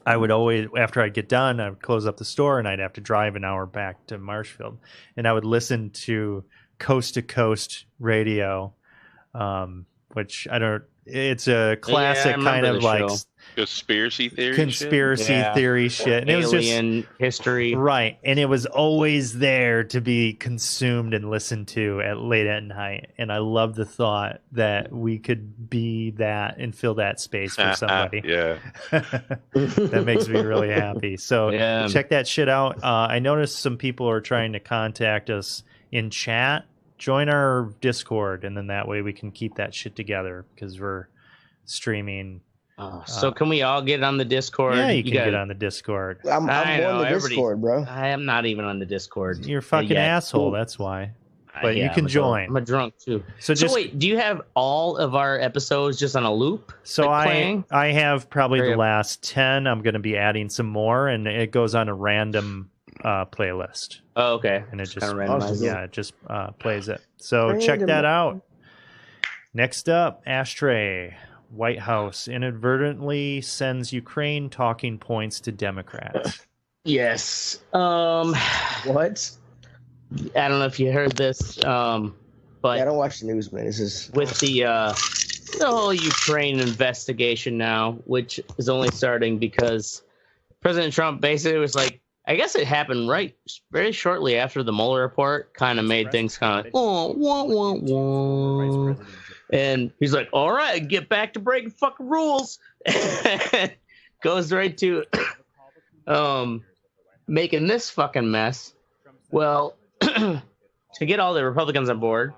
I would always, after I'd get done, I would close up the store, and I'd have to drive an hour back to Marshfield, and I would listen to Coast to Coast radio, which I don't. It's a classic kind of like conspiracy theory shit. And alien it was just history. Right. And it was always there to be consumed and listened to late at night. And I love the thought that we could be that and fill that space for somebody. That makes me really happy. So check that shit out. I noticed some people are trying to contact us in chat. Join our Discord, and then that way we can keep that shit together because we're streaming. So can we all get on the Discord? Yeah, you can get on the Discord. I'm on the Discord, bro. I am not even on the Discord. You're a fucking asshole, that's why. But you can join. I'm a drunk, too. So wait, do you have all of our episodes just on a loop? So I have probably the last 10. I'm going to be adding some more, and it goes on a random... playlist. Oh, okay. And it just plays it. So check that out. Next up, Ashtray. White House inadvertently sends Ukraine talking points to Democrats. Yes. What? I don't know if you heard this, but I don't watch the news, man. This is with the whole Ukraine investigation now, which is only starting because President Trump basically was like, I guess it happened very shortly after the Mueller report kind of made things kind of like, and he's like, all right, get back to breaking fucking rules. Goes right to making this fucking mess. Well, to get all the Republicans on board,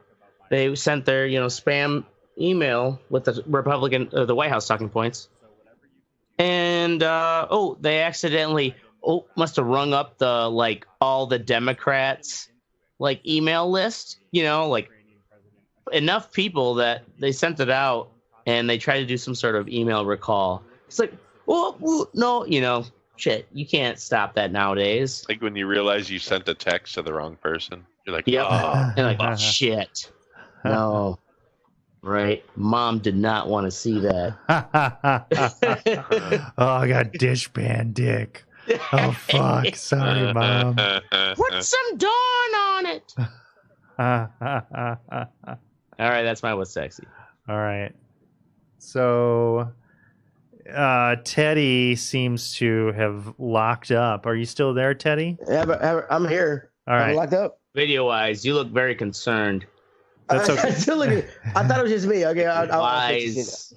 they sent their spam email with the the White House talking points, and they accidentally must have rung up the all the Democrats email list. Enough people that they sent it out and they tried to do some sort of email recall. It's like, well, no, shit, you can't stop that nowadays. Like when you realize you sent a text to the wrong person, you're like, yep. oh, and oh shit, no, right? Mom did not want to see that. Oh, I got dishpan dick. Oh fuck, sorry, Mom. Put some Dawn on it. All right, that's my what's sexy. All right. So Teddy seems to have locked up. Are you still there, Teddy? Yeah, I'm here. All right. I'm locked up. Video-wise, you look very concerned. That's okay. I thought it was just me. Okay, Wise.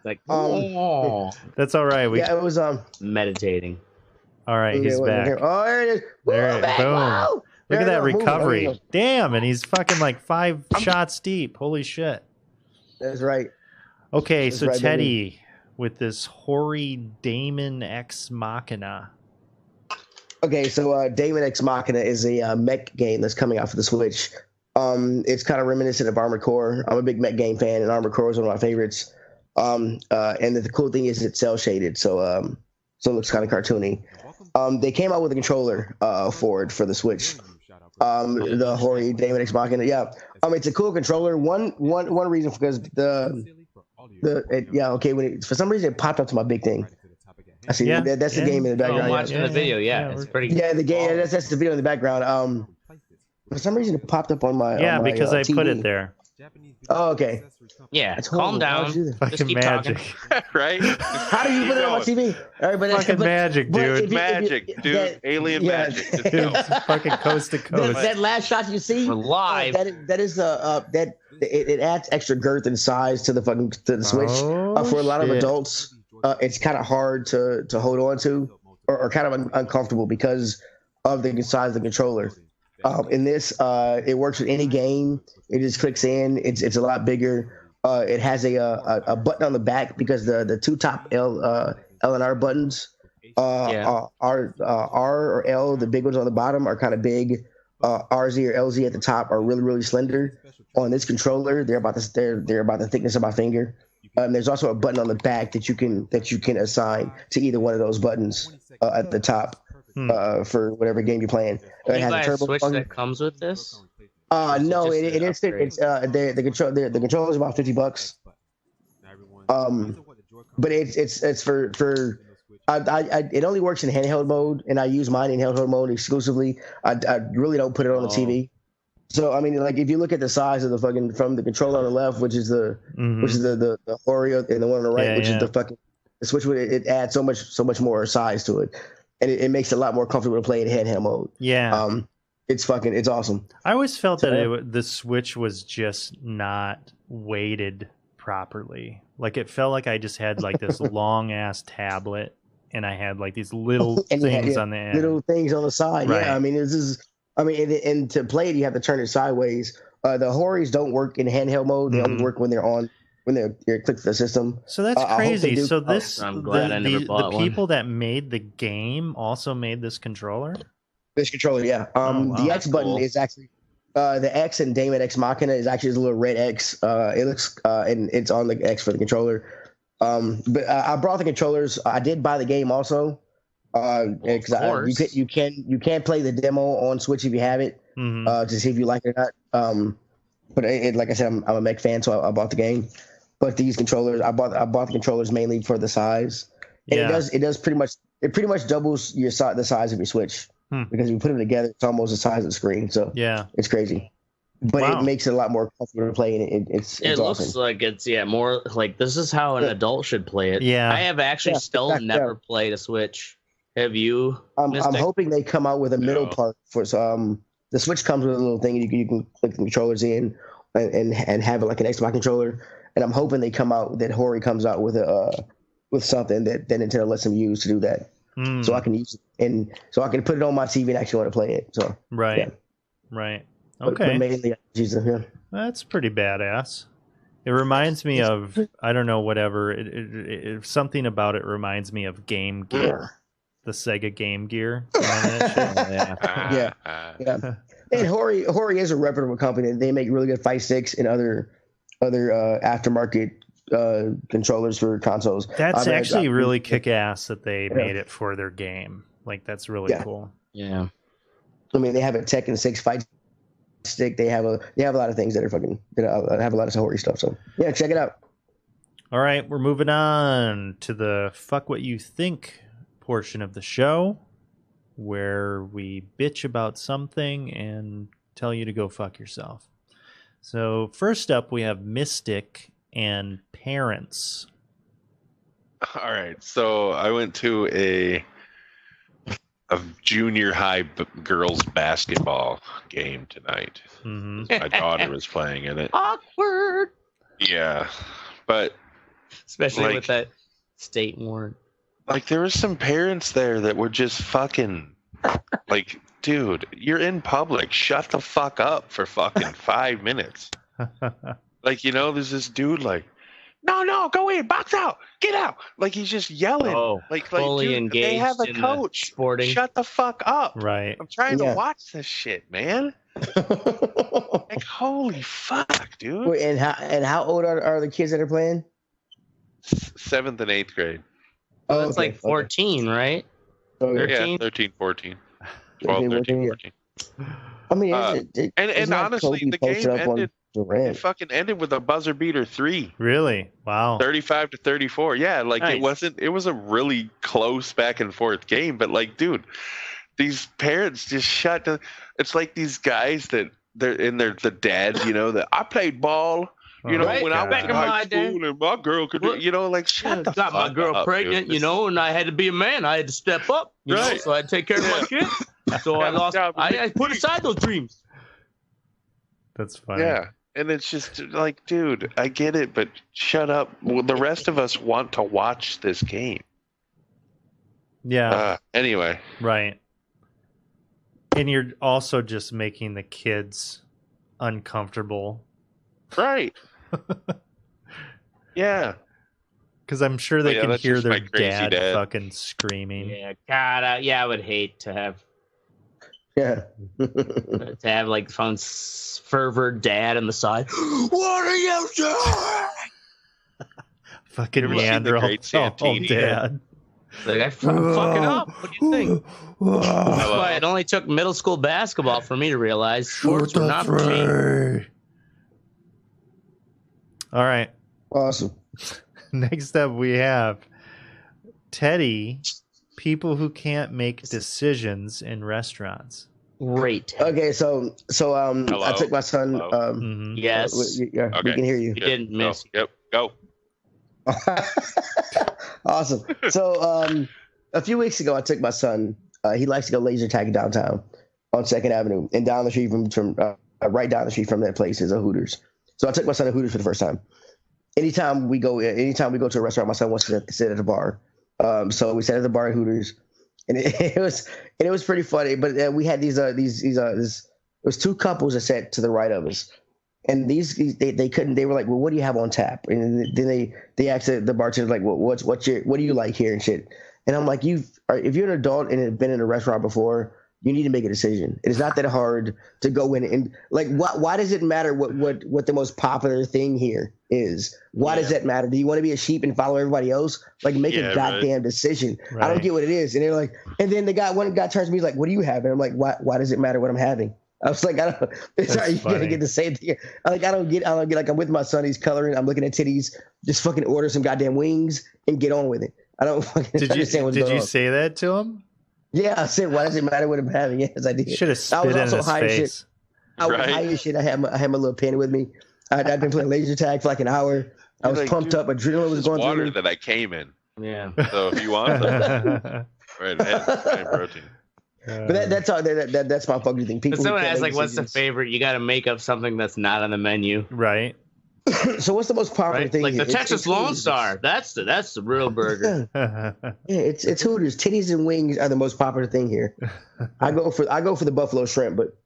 That's all right. It was meditating. All right, he's back. Oh, there it is. There, boom. Wow. Look at that recovery. Moving. Damn, and he's fucking 5 shots deep. Holy shit. That's right. Okay, That's so right, Teddy baby. with this hoary Daemon Ex Machina. Okay, so Daemon Ex Machina is a mech game that's coming out for the Switch. It's kind of reminiscent of Armored Core. I'm a big mech game fan, and Armored Core is one of my favorites. And the cool thing is it's cell shaded, so it looks kind of cartoony. They came out with a controller for the Switch. The hoary Daemon Ex Machina. Yeah, it's a cool controller. One reason because for some reason it popped up to my big thing. I see. Yeah, that's the game in the background. I'm watching the video. Yeah, it's pretty. Yeah, the game. That's the video in the background. For some reason it popped up on my. Yeah, on my, because I TV. put it there. Oh, okay. Yeah, calm down. Fucking magic. Right? How do you put it on my TV? All right, fucking magic, dude. Magic, dude. Alien magic. It's fucking coast to coast. That last shot you see, we're live. That is it adds extra girth and size to the Switch. For a lot of adults, it's kind of hard to hold on to, or kind of uncomfortable because of the size of the controller. In this, it works with any game. It just clicks in. It's a lot bigger. It has a button on the back because the two top L and R buttons are R or L. The big ones on the bottom are kind of big. RZ or LZ at the top are really, really slender. On this controller, they're about the thickness of my finger. There's also a button on the back that you can assign to either one of those buttons at the top. For whatever game you're playing. It has a turbo Switch that comes with this. No, it is. It's the controller is about $50. But it's for it only works in handheld mode, and I use mine in handheld mode exclusively. I really don't put it on the TV. So I mean, if you look at the size of the fucking from the controller on the left, which is the Oreo, and the one on the right, which is the Switch, it adds so much more size to it. And it makes it a lot more comfortable to play in handheld mode. Yeah. It's awesome. I always felt that the Switch was just not weighted properly. It felt like I just had this long ass tablet, and I had these little things on the end. Little things on the side. Right. Yeah. I mean, and to play it, you have to turn it sideways. The Hories don't work in handheld mode. They only work when they're on. When they're clicked the system. So that's crazy. So I'm glad I never bought the people that made the game also made this controller? This controller, yeah. The X button is actually the X in Daemon Ex Machina is actually a little red X. It looks and it's on the X for the controller. But I brought the controllers. I did buy the game also. Because you can play the demo on Switch if you have it to see if you like it or not. But like I said, I'm a mech fan, so I bought the game. But these controllers, I bought the controllers mainly for the size. And it does pretty much doubles the size of your Switch because you put them together, it's almost the size of the screen. So it's crazy. But it makes it a lot more comfortable to play, and it's it awesome. looks like it's more like this is how an adult should play it. Yeah, I have actually still never played a Switch. Have you? I'm hoping they come out with a middle part for some. The Switch comes with a little thing you can click the controllers in and have it like an Xbox controller. And I'm hoping they come out that Hori comes out with something that Nintendo lets them use to do that, so I can use it and so I can put it on my TV and actually want to play it. So right. Okay, but mainly I use it, that's pretty badass. It reminds me of, I don't know, whatever. Something about it reminds me of Game Gear, the Sega Game Gear. Remember that shit? Yeah. And Hori is a reputable company. They make really good fight sticks and other aftermarket controllers for consoles. That's actually really kick-ass that they made it for their game. Like, that's really cool. Yeah. I mean, they have a Tekken 6 fight stick. They have a lot of things that are fucking have a lot of Hori stuff. So yeah, check it out. All right, we're moving on to the fuck what you think portion of the show, where we bitch about something and tell you to go fuck yourself. So first up, we have Mystic and parents. All right, so I went to a junior high girls basketball game tonight. Mm-hmm. My daughter was playing in it. Awkward. Yeah, but especially with that state warrant. Like, there were some parents there that were just fucking like, dude, you're in public. Shut the fuck up for fucking 5 minutes. Like, there's this dude like, no, go in, box out, get out. Like, he's just yelling. Like fully dude, engaged. They have a coach. Sporting. Shut the fuck up. Right. I'm trying to watch this shit, man. Like, holy fuck, dude. Wait, and how old are the kids that are playing? 7th and 8th grade. Oh, that's like 14, right? Oh, yeah, 13, 14. 12, 13, 14. I mean, and honestly, the game ended. It fucking ended with a buzzer beater 3. Really? Wow. 35-34. Yeah, like nice. It was a really close back and forth game, but like, dude, these parents just shut down. It's like these guys that the dads, that I played ball. When I was in high school and my girl could, like, shut the fuck up. Got my girl pregnant, dude. And I had to be a man. I had to step up, so I had to take care of my kids. So I put aside those dreams. That's funny. Yeah. And it's just like, dude, I get it, but shut up. Well, the rest of us want to watch this game. Yeah. Anyway. Right. And you're also just making the kids uncomfortable. Right. Yeah. Because I'm sure they can hear their dad fucking screaming. Yeah, God, I would hate to have. Yeah. To have like phone fervor dad on the side. What are you doing? Fucking Neanderthal dad. Like, I'm fucking up. What do you think? That's why it only took middle school basketball for me to realize sports were not for me. All right. Awesome. Next up, we have Teddy. People who can't make decisions in restaurants. Great. Okay, so I took my son. Yes. We can hear you. You didn't miss. Yep. Go. Awesome. So a few weeks ago, I took my son. He likes to go laser tag downtown on 2nd Avenue, and down the street from right down the street from that place is a Hooters. So I took my son to Hooters for the first time. Anytime we go to a restaurant, my son wants to sit at a bar. So we sat at the bar at Hooters, and it was pretty funny. But we had these it was 2 couples that sat to the right of us, and they couldn't. They were like, "Well, what do you have on tap?" And then they asked the bartender, like, "Well, what do you like here and shit?" And I'm like, if you're an adult and have been in a restaurant before, you need to make a decision. It is not that hard to go in and like, why does it matter what the most popular thing here is? Why does that matter? Do you want to be a sheep and follow everybody else? Like, make a goddamn decision. Right. I don't get what it is. And they're like, and then one guy turns to me, he's like, what do you have? And I'm like, why does it matter what I'm having? I was like, are you gonna get the same thing? I don't get like, I'm with my son, he's coloring, I'm looking at titties, just fucking order some goddamn wings and get on with it. I don't fucking understand what's going on. Did you say that to him? Yeah, I said, why does it matter what I'm having? Yes, I did. You should have spit in his face. I was high as shit. I had my little pen with me. I'd been playing laser tag for like an hour. I was pumped up. Adrenaline was going water through me. That I came in. Yeah. So if you want that, right ahead, protein. But that's all. That's my fucking thing. People. Someone asks like, "What's the favorite?" You got to make up something that's not on the menu, right? So what's the most popular thing? Like the Texas Lone Star. That's the real burger. Yeah, it's Hooters. Titties and wings are the most popular thing here. I go for the buffalo shrimp, but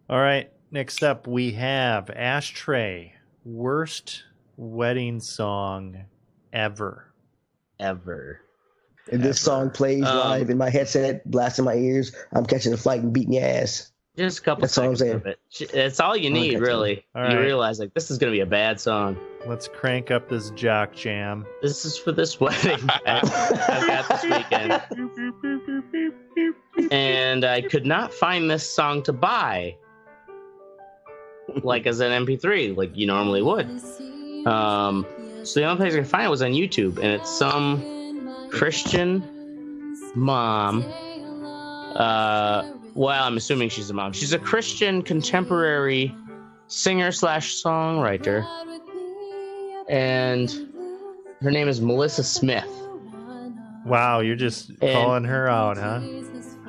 all right. Next up, we have Ashtray. worst wedding song ever. Ever. If this song plays live in my headset, blasting my ears, I'm catching a flight and beating your ass. Just a couple seconds of it. It's all you need, really. All you right. realize, like, this is going to be a bad song. Let's crank up this jock jam. This is for this wedding I've got this weekend. And I could not find this song to buy, like as an MP3, like you normally would. So the only place I could find it was on YouTube, and it's some Christian mom. Well, I'm assuming she's a mom. She's a Christian contemporary singer/songwriter, and her name is Melissa Smith. Wow, you're just calling her out, huh?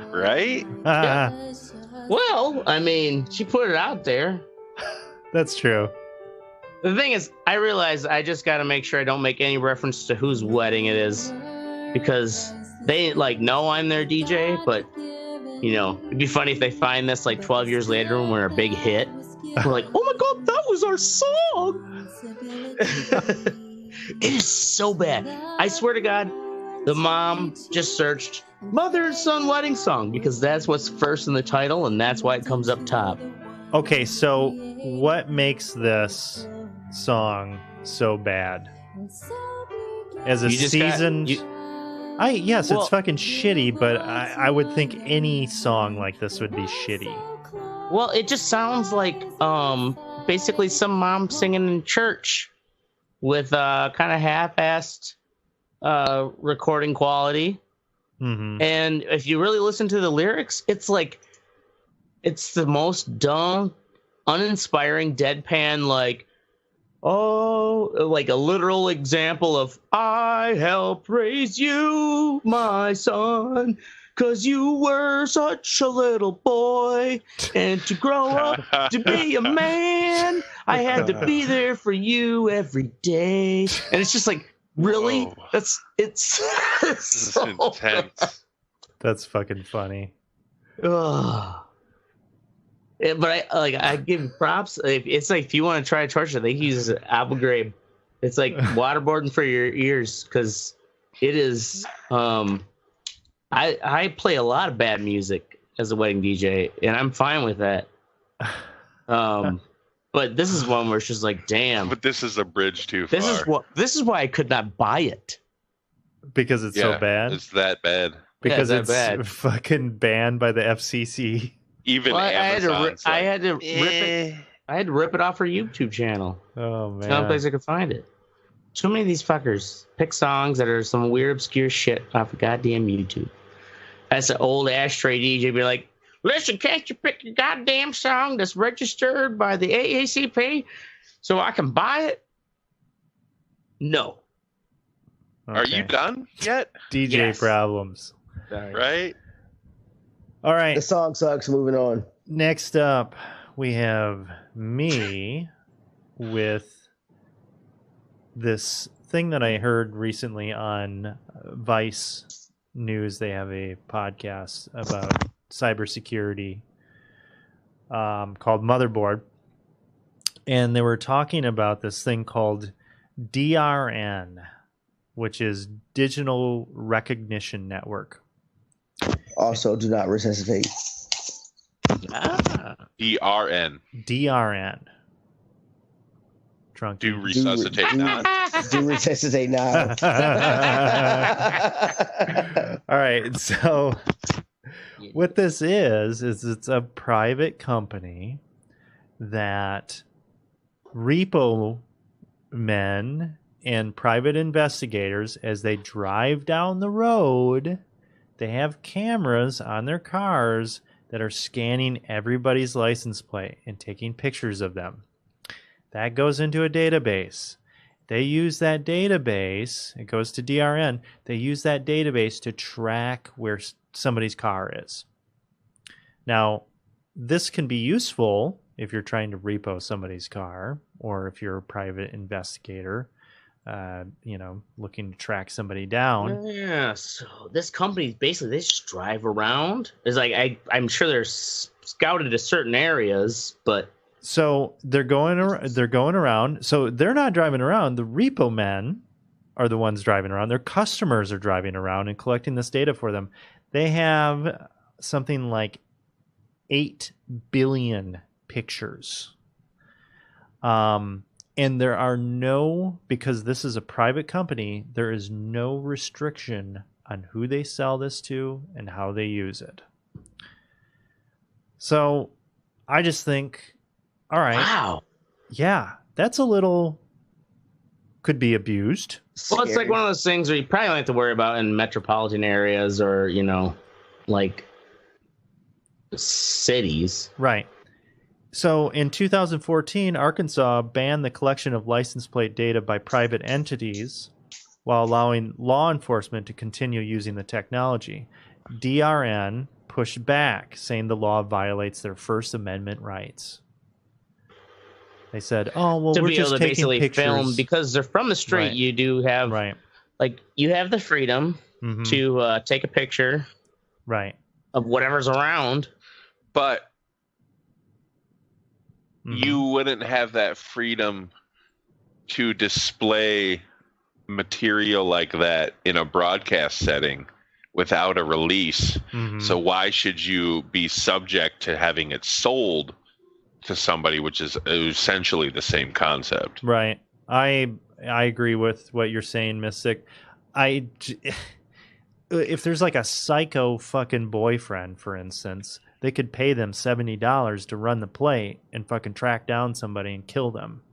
Right? Yeah. Well, I mean, she put it out there. That's true. The thing is, I realize I just got to make sure I don't make any reference to whose wedding it is, because they like know I'm their DJ, but you know, it'd be funny if they find this like 12 years later when we're a big hit. We're like, oh my God, that was our song. It is so bad. I swear to God, the mom just searched mother and son wedding song because that's what's first in the title and that's why it comes up top. Okay, so what makes this song so bad? As a seasoned... Yes, it's fucking shitty, but I would think any song like this would be shitty. Well, it just sounds like basically some mom singing in church with kind of half-assed recording quality. Mm-hmm. And if you really listen to the lyrics, it's like it's the most dumb, uninspiring, deadpan, like, oh, like a literal example of I helped raise you, my son, 'cause you were such a little boy, and to grow up to be a man, I had to be there for you every day. And it's just like, really? Whoa. It's so intense. That's fucking funny. Ugh. Yeah, but I give props. It's like if you want to try a torture, they use Abu Ghraib. It's like waterboarding for your ears because it is. I play a lot of bad music as a wedding DJ, and I'm fine with that. But this is one where it's just like, damn. But this is a bridge too far. This is why I could not buy it because it's so bad. It's that bad. Because it's fucking banned by the FCC. Even Amazon. I had to rip it. I had to rip it off her YouTube channel. Oh man! It's the only place I could find it. Too many of these fuckers pick songs that are some weird, obscure shit off of goddamn YouTube. That's an old ashtray DJ be like, listen, can't you pick a goddamn song that's registered by the AACP so I can buy it? No. Okay. Are you done yet? DJ problems. Right? All right. The song sucks. Moving on. Next up, we have me with this thing that I heard recently on Vice News. They have a podcast about cybersecurity called Motherboard. And they were talking about this thing called DRN, which is Digital Recognition Network. Also, do not resuscitate. DRN. DRN. Drunk. Do resuscitate now. Do resuscitate now. All right. So what this is it's a private company that repo men and private investigators, as they drive down the road, they have cameras on their cars that are scanning everybody's license plate and taking pictures of them. That goes into a database. They use that database. It goes to DRN. They use that database to track where somebody's car is. Now, this can be useful if you're trying to repo somebody's car, or if you're a private investigator, looking to track somebody down. Yeah, so this company, basically, they just drive around. It's like, I'm sure they're scouted to certain areas, but So they're going around. So they're not driving around. The repo men are the ones driving around. Their customers are driving around and collecting this data for them. They have something like 8 billion pictures. And there are no, because this is a private company, there is no restriction on who they sell this to and how they use it. So I just think, all right. Wow. Yeah, that's a little, could be abused. Well, it's like one of those things where you probably don't have to worry about in metropolitan areas or, you know, like cities. Right. So in 2014, Arkansas banned the collection of license plate data by private entities while allowing law enforcement to continue using the technology. DRN pushed back, saying the law violates their First Amendment rights. They said, "Oh, well, to we're be just able to taking basically pictures." film because they're from the street. Right. You do have like you have the freedom to take a picture, of whatever's around, but you wouldn't have that freedom to display material like that in a broadcast setting without a release. So why should you be subject to having it sold to somebody, which is essentially the same concept? Right. I agree with what you're saying, Mystic. If there's like a psycho fucking boyfriend, for instance, they could pay them $70 to run the plate and fucking track down somebody and kill them.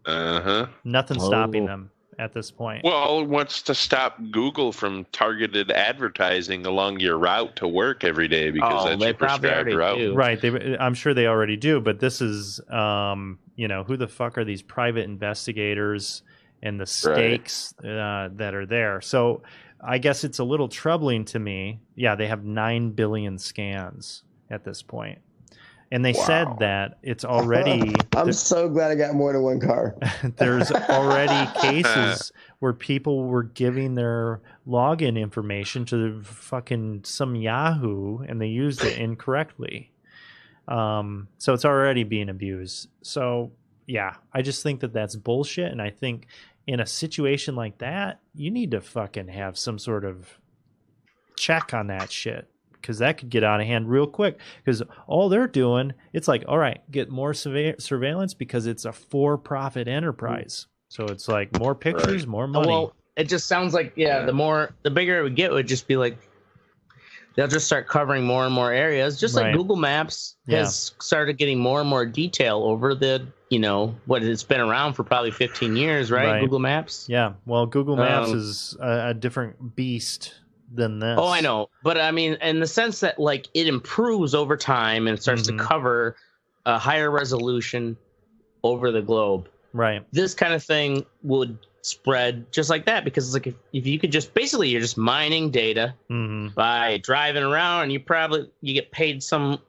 Nothing's stopping them at this point. Well, what's to stop Google from targeted advertising along your route to work every day because that's your prescribed route? Do. Right. I'm sure they already do, but this is, you know, who the fuck are these private investigators and the stakes that are there? So I guess it's a little troubling to me. Yeah, they have 9 billion scans at this point. And they said that it's already... I'm so glad I got more than one car. There's already cases where people were giving their login information to fucking some Yahoo and they used it incorrectly. So it's already being abused. So, yeah, I just think that that's bullshit. And I think in a situation like that, you need to fucking have some sort of check on that shit. Because that could get out of hand real quick. Because all they're doing, it's like, all right, get more surveillance because it's a for-profit enterprise. So it's like more pictures, more money. Well, it just sounds like, the bigger it would get, would just be like, they'll just start covering more and more areas. Just like Google Maps has started getting more and more detail over the, you know, what it's been around for probably 15 years, right? Google Maps. Yeah. Well, Google Maps is a different beast than this. Oh, I know. But I mean, in the sense that like it improves over time and it starts to cover a higher resolution over the globe. Right. This kind of thing would spread just like that because it's like if you could just basically you're just mining data by driving around and you get paid some,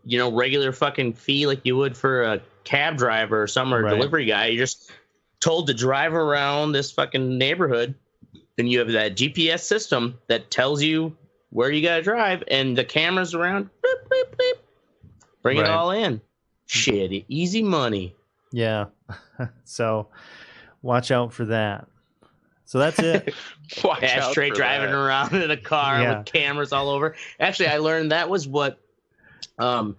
you know, regular fucking fee like you would for a cab driver or some or a delivery guy. You're just told to drive around this fucking neighborhood. Then you have that GPS system that tells you where you got to drive, and the cameras around, bleep, bleep, bleep, bring it all in. Shit, easy money. Yeah. So watch out for that. So that's it. Straight driving around in a car with cameras all over. Actually, I learned that was what I've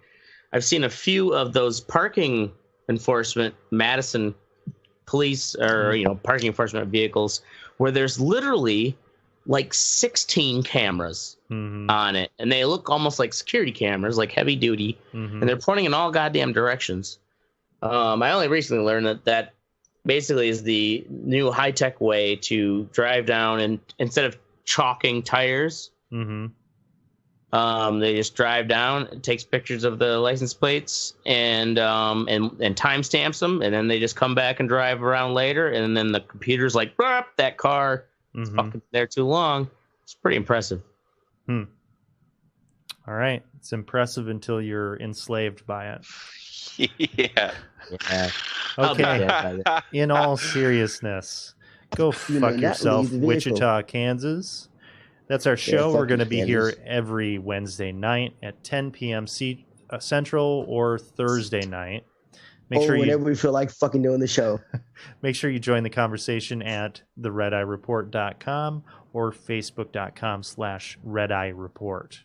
seen a few of those parking enforcement, Madison police or, you know, parking enforcement vehicles where there's literally like 16 cameras on it. And they look almost like security cameras, like heavy duty. And they're pointing in all goddamn directions. I only recently learned that basically is the new high-tech way to drive down and instead of chalking tires, they just drive down, it takes pictures of the license plates and timestamps them, and then they just come back and drive around later, and then the computer's like, that car is fucking there too long. It's pretty impressive. All right. It's impressive until you're enslaved by it. Yeah. Okay. In all seriousness, go fuck yourself, Wichita, Kansas. That's our show. We're going to be here every Wednesday night at 10 p.m. Central or Thursday night. whenever we feel like fucking doing the show. Make sure you join the conversation at theredeyereport.com or facebook.com/redeyereport.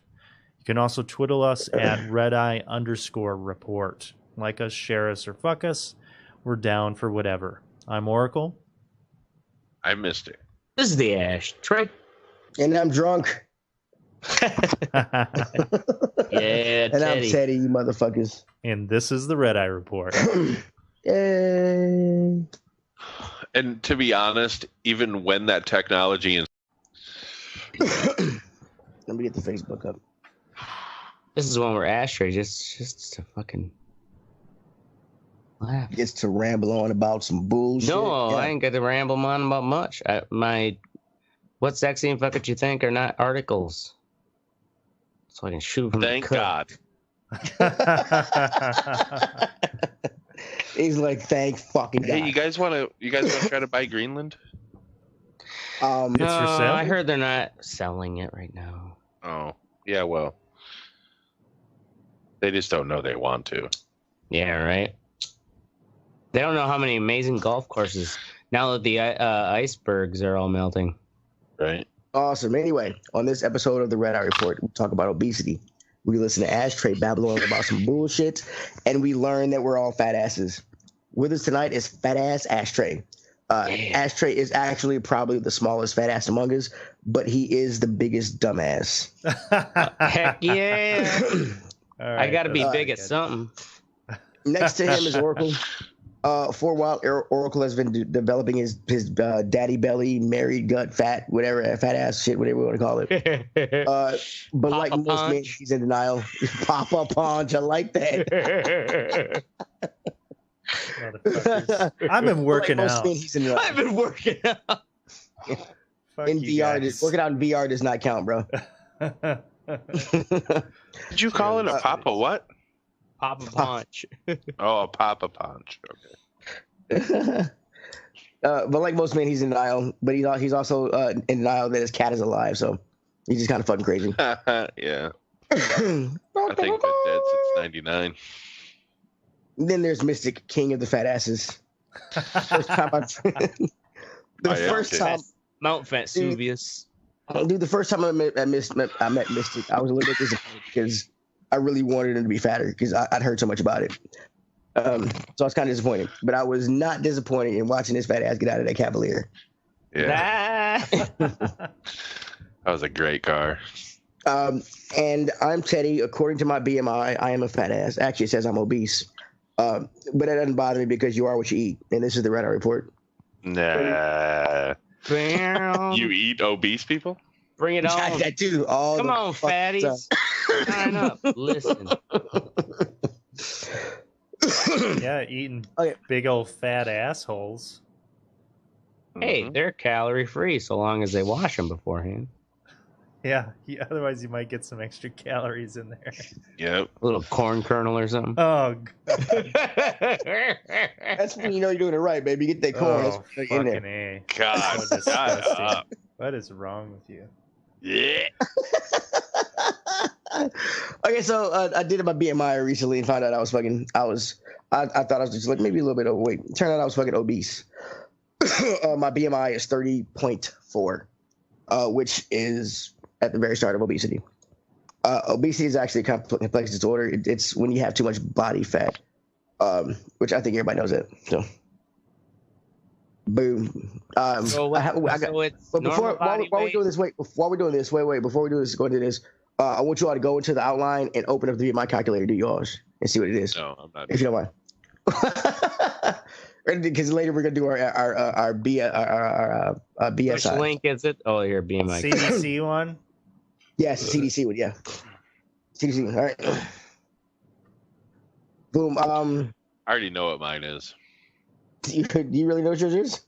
You can also twiddle us at redeye_report. Like us, share us, or fuck us. We're down for whatever. I'm Oracle. I missed it. This is the Ashtray. And I'm drunk. Yeah, And Teddy. I'm Teddy, you motherfuckers. And this is the Red Eye Report. Yay. And to be honest, even when that technology is... Let me get the Facebook up. This is one where Ashtray just to fucking laugh. Gets to ramble on about some bullshit. No, Yeah. I ain't got to ramble on about much. What sexy and fuck what you think are not articles. So I can shoot from Thank the God. He's like, thank fucking God. Hey, you guys want to try to buy Greenland? It's for sale? I heard they're not selling it right now. Oh, yeah, well. They just don't know they want to. Yeah, right. They don't know how many amazing golf courses now that the icebergs are all melting. Right? Awesome. Anyway, on this episode of the Red Eye Report, we talk about obesity. We listen to Ashtray babbling about some bullshit, and we learn that we're all fat asses. With us tonight is Fat Ass Ashtray. Ashtray is actually probably the smallest fat ass among us, but he is the biggest dumbass. Heck yeah. All right, I got to be that's big at good. something. Next to him is Oracle. For a while, Oracle has been developing his daddy belly, married gut, fat, whatever, fat ass shit, whatever you want to call it. But like Papa most men, Punch. he's in denial. Papa Punch, I like that. Motherfuckers. I've been working Like most out. men, he's in denial. I've been working out. Fuck In you VR, guys. working out in VR does not count, bro. Did you call it a Papa what? Papa Punch. Oh, a Papa Punch. Okay. But like most men, he's in denial. But he's also in denial that his cat is alive. So he's just kind of fucking crazy. Yeah. I think they're dead since 99. Then there's Mystic, king of the fat asses. First time Mount Vesuvius. Dude, the first time I met Mystic, I was a little bit disappointed because I really wanted him to be fatter because I'd heard so much about it. So I was kind of disappointed, but I was not disappointed in watching this fat ass get out of that Cavalier. Yeah. That was a great car. And I'm Teddy. According to my BMI, I am a fat ass. Actually, it says I'm obese. But that doesn't bother me because you are what you eat. And this is the Red Eye Report. Nah. You eat obese people? Bring it on. That too. Come on, fatties. Sign up. Listen. Yeah, eating Okay. big old fat assholes. Hey, Mhm. they're calorie free so long as they wash them beforehand. Yeah, otherwise you might get some extra calories in there. Yep. A little corn kernel or something. Oh, God. That's when you know you're doing it right, baby. Get that corn. Oh, That's what in fucking there. A. God. So disgusting. Shut up. What is wrong with you? Yeah. Okay, so I did my BMI recently and found out I thought I was just like maybe a little bit overweight. Turned out I was fucking obese. My BMI is 30.4, which is at the very start of obesity. Obesity is actually a complex disorder. It's when you have too much body fat, which I think everybody knows that. So, boom. So it's But normal body while we're weight? doing this, before we do this, go into this. I want you all to go into the outline and open up the BMI calculator, do yours, and see what it is, No, I'm not. if you don't mind. Because later we're gonna do our BSI. Which link is it? Oh, here, BMI. CDC one? Yes, CDC would, yeah. CDC, all right. Boom. I already know what mine is. Do you really know what yours is?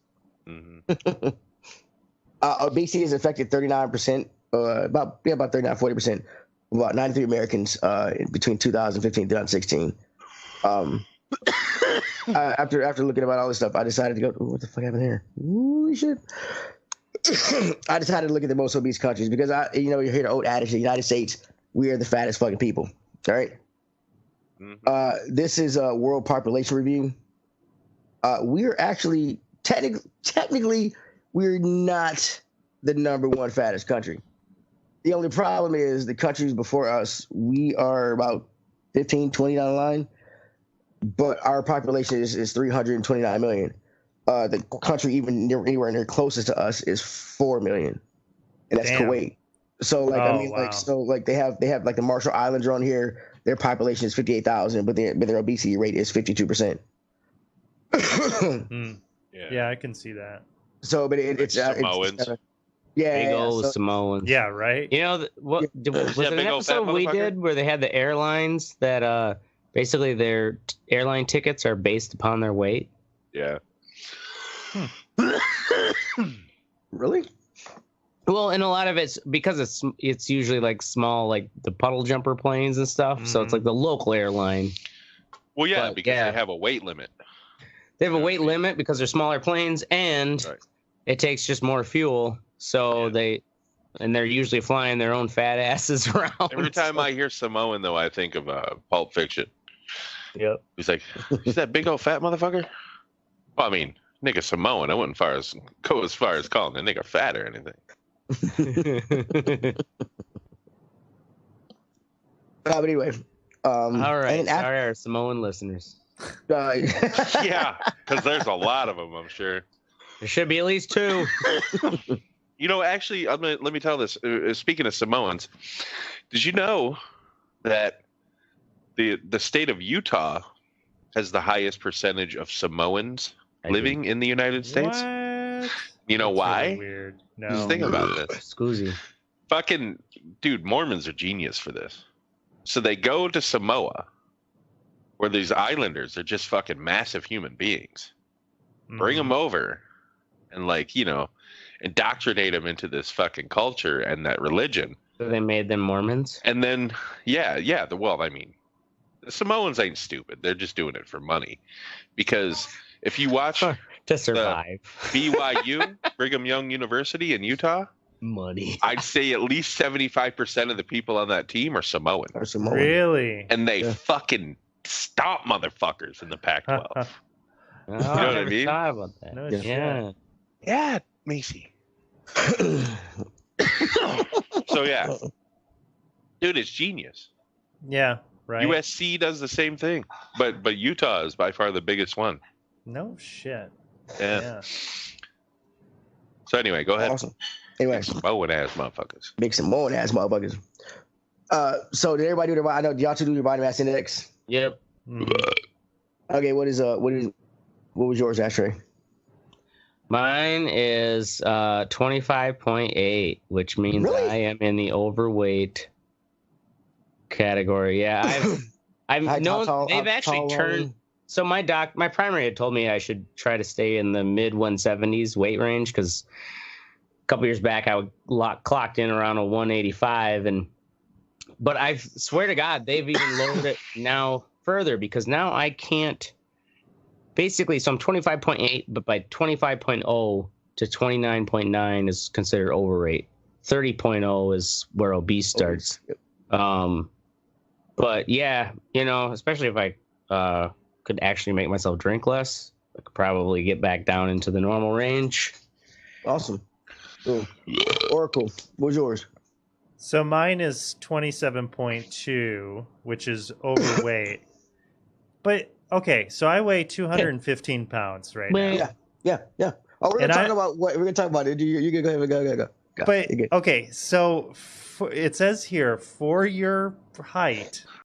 Mm-hmm. Obesity has affected 39%, about 39-40%, about 93 Americans between 2015 and 2016. After looking about all this stuff, I decided to go, ooh, what the fuck happened here? Holy shit. I decided to look at the most obese countries because you hear the old adage, the United States, we are the fattest fucking people. All right. This is a world population review. We're actually technically we're not the number one fattest country. The only problem is the countries before us, we are about 15, 20 down the line, but our population is 329 million. The country anywhere near closest to us is 4 million, and that's Kuwait. So like they have like the Marshall Islands are on here. Their population is 58,000, but their obesity rate is 52%. Yeah, I can see that. So, but it's Samoans. Big old Samoans. Yeah, right. You know was it an episode we did where they had the airlines that basically their airline tickets are based upon their weight? Yeah. Really? Well, and a lot of it's because it's usually like small, like the puddle jumper planes and stuff. So it's like the local airline. Well, yeah, because they have a weight limit. They have a weight limit because they're smaller planes, and it takes just more fuel. So they're usually flying their own fat asses around. Every time I hear Samoan, though, I think of Pulp Fiction. Yep. He's like, "Is that big old fat motherfucker?" Well, I mean, nigga Samoan. I wouldn't go as far as calling the nigga fat or anything. But anyway, all right. Sorry, our Samoan listeners. Yeah, because there's a lot of them, I'm sure. There should be at least 2. You know, actually, let me tell this. Speaking of Samoans, did you know that the state of Utah has the highest percentage of Samoans living in the United States? What? You know why? Really weird. No. Just think about this. Scoozy. Fucking dude, Mormons are genius for this. So they go to Samoa, where these islanders are just fucking massive human beings. Bring them over, and indoctrinate them into this fucking culture and that religion. So they made them Mormons. And then, the Samoans ain't stupid. They're just doing it for money, because if you watch to survive BYU, Brigham Young University in Utah, money. I'd say at least 75% of the people on that team are Samoan. Really? And they fucking stomp motherfuckers in the Pac-12. You know what I mean? Thought about that. No Yeah, Macy. So yeah, dude, it's genius. Yeah, right. USC does the same thing, but Utah is by far the biggest one. No shit. Yeah. So anyway, go ahead. Awesome. Anyway, Big Samoan ass motherfuckers. Big Samoan ass motherfuckers. So did everybody do I know y'all two do your body mass index? Yep. Okay, what was yours, Ashtray? Mine is 25.8, which means Really? I am in the overweight category. Yeah, I've known they've actually turned. So my primary had told me I should try to stay in the mid 170s weight range, because a couple years back I clocked in around a 185, but I swear to God they've even lowered it now further, because now I can't. Basically, so I'm 25.8, but by 25.0 to 29.9 is considered overweight. 30.0 is where obese starts. But yeah, especially if I could actually make myself drink less, I could probably get back down into the normal range. Awesome. Cool. Oracle, what was yours? So mine is 27.2, which is overweight. But okay, so I weigh 215 pounds right now. Yeah. Oh, we're gonna talk about it. You can go. But okay, so it says here for your height,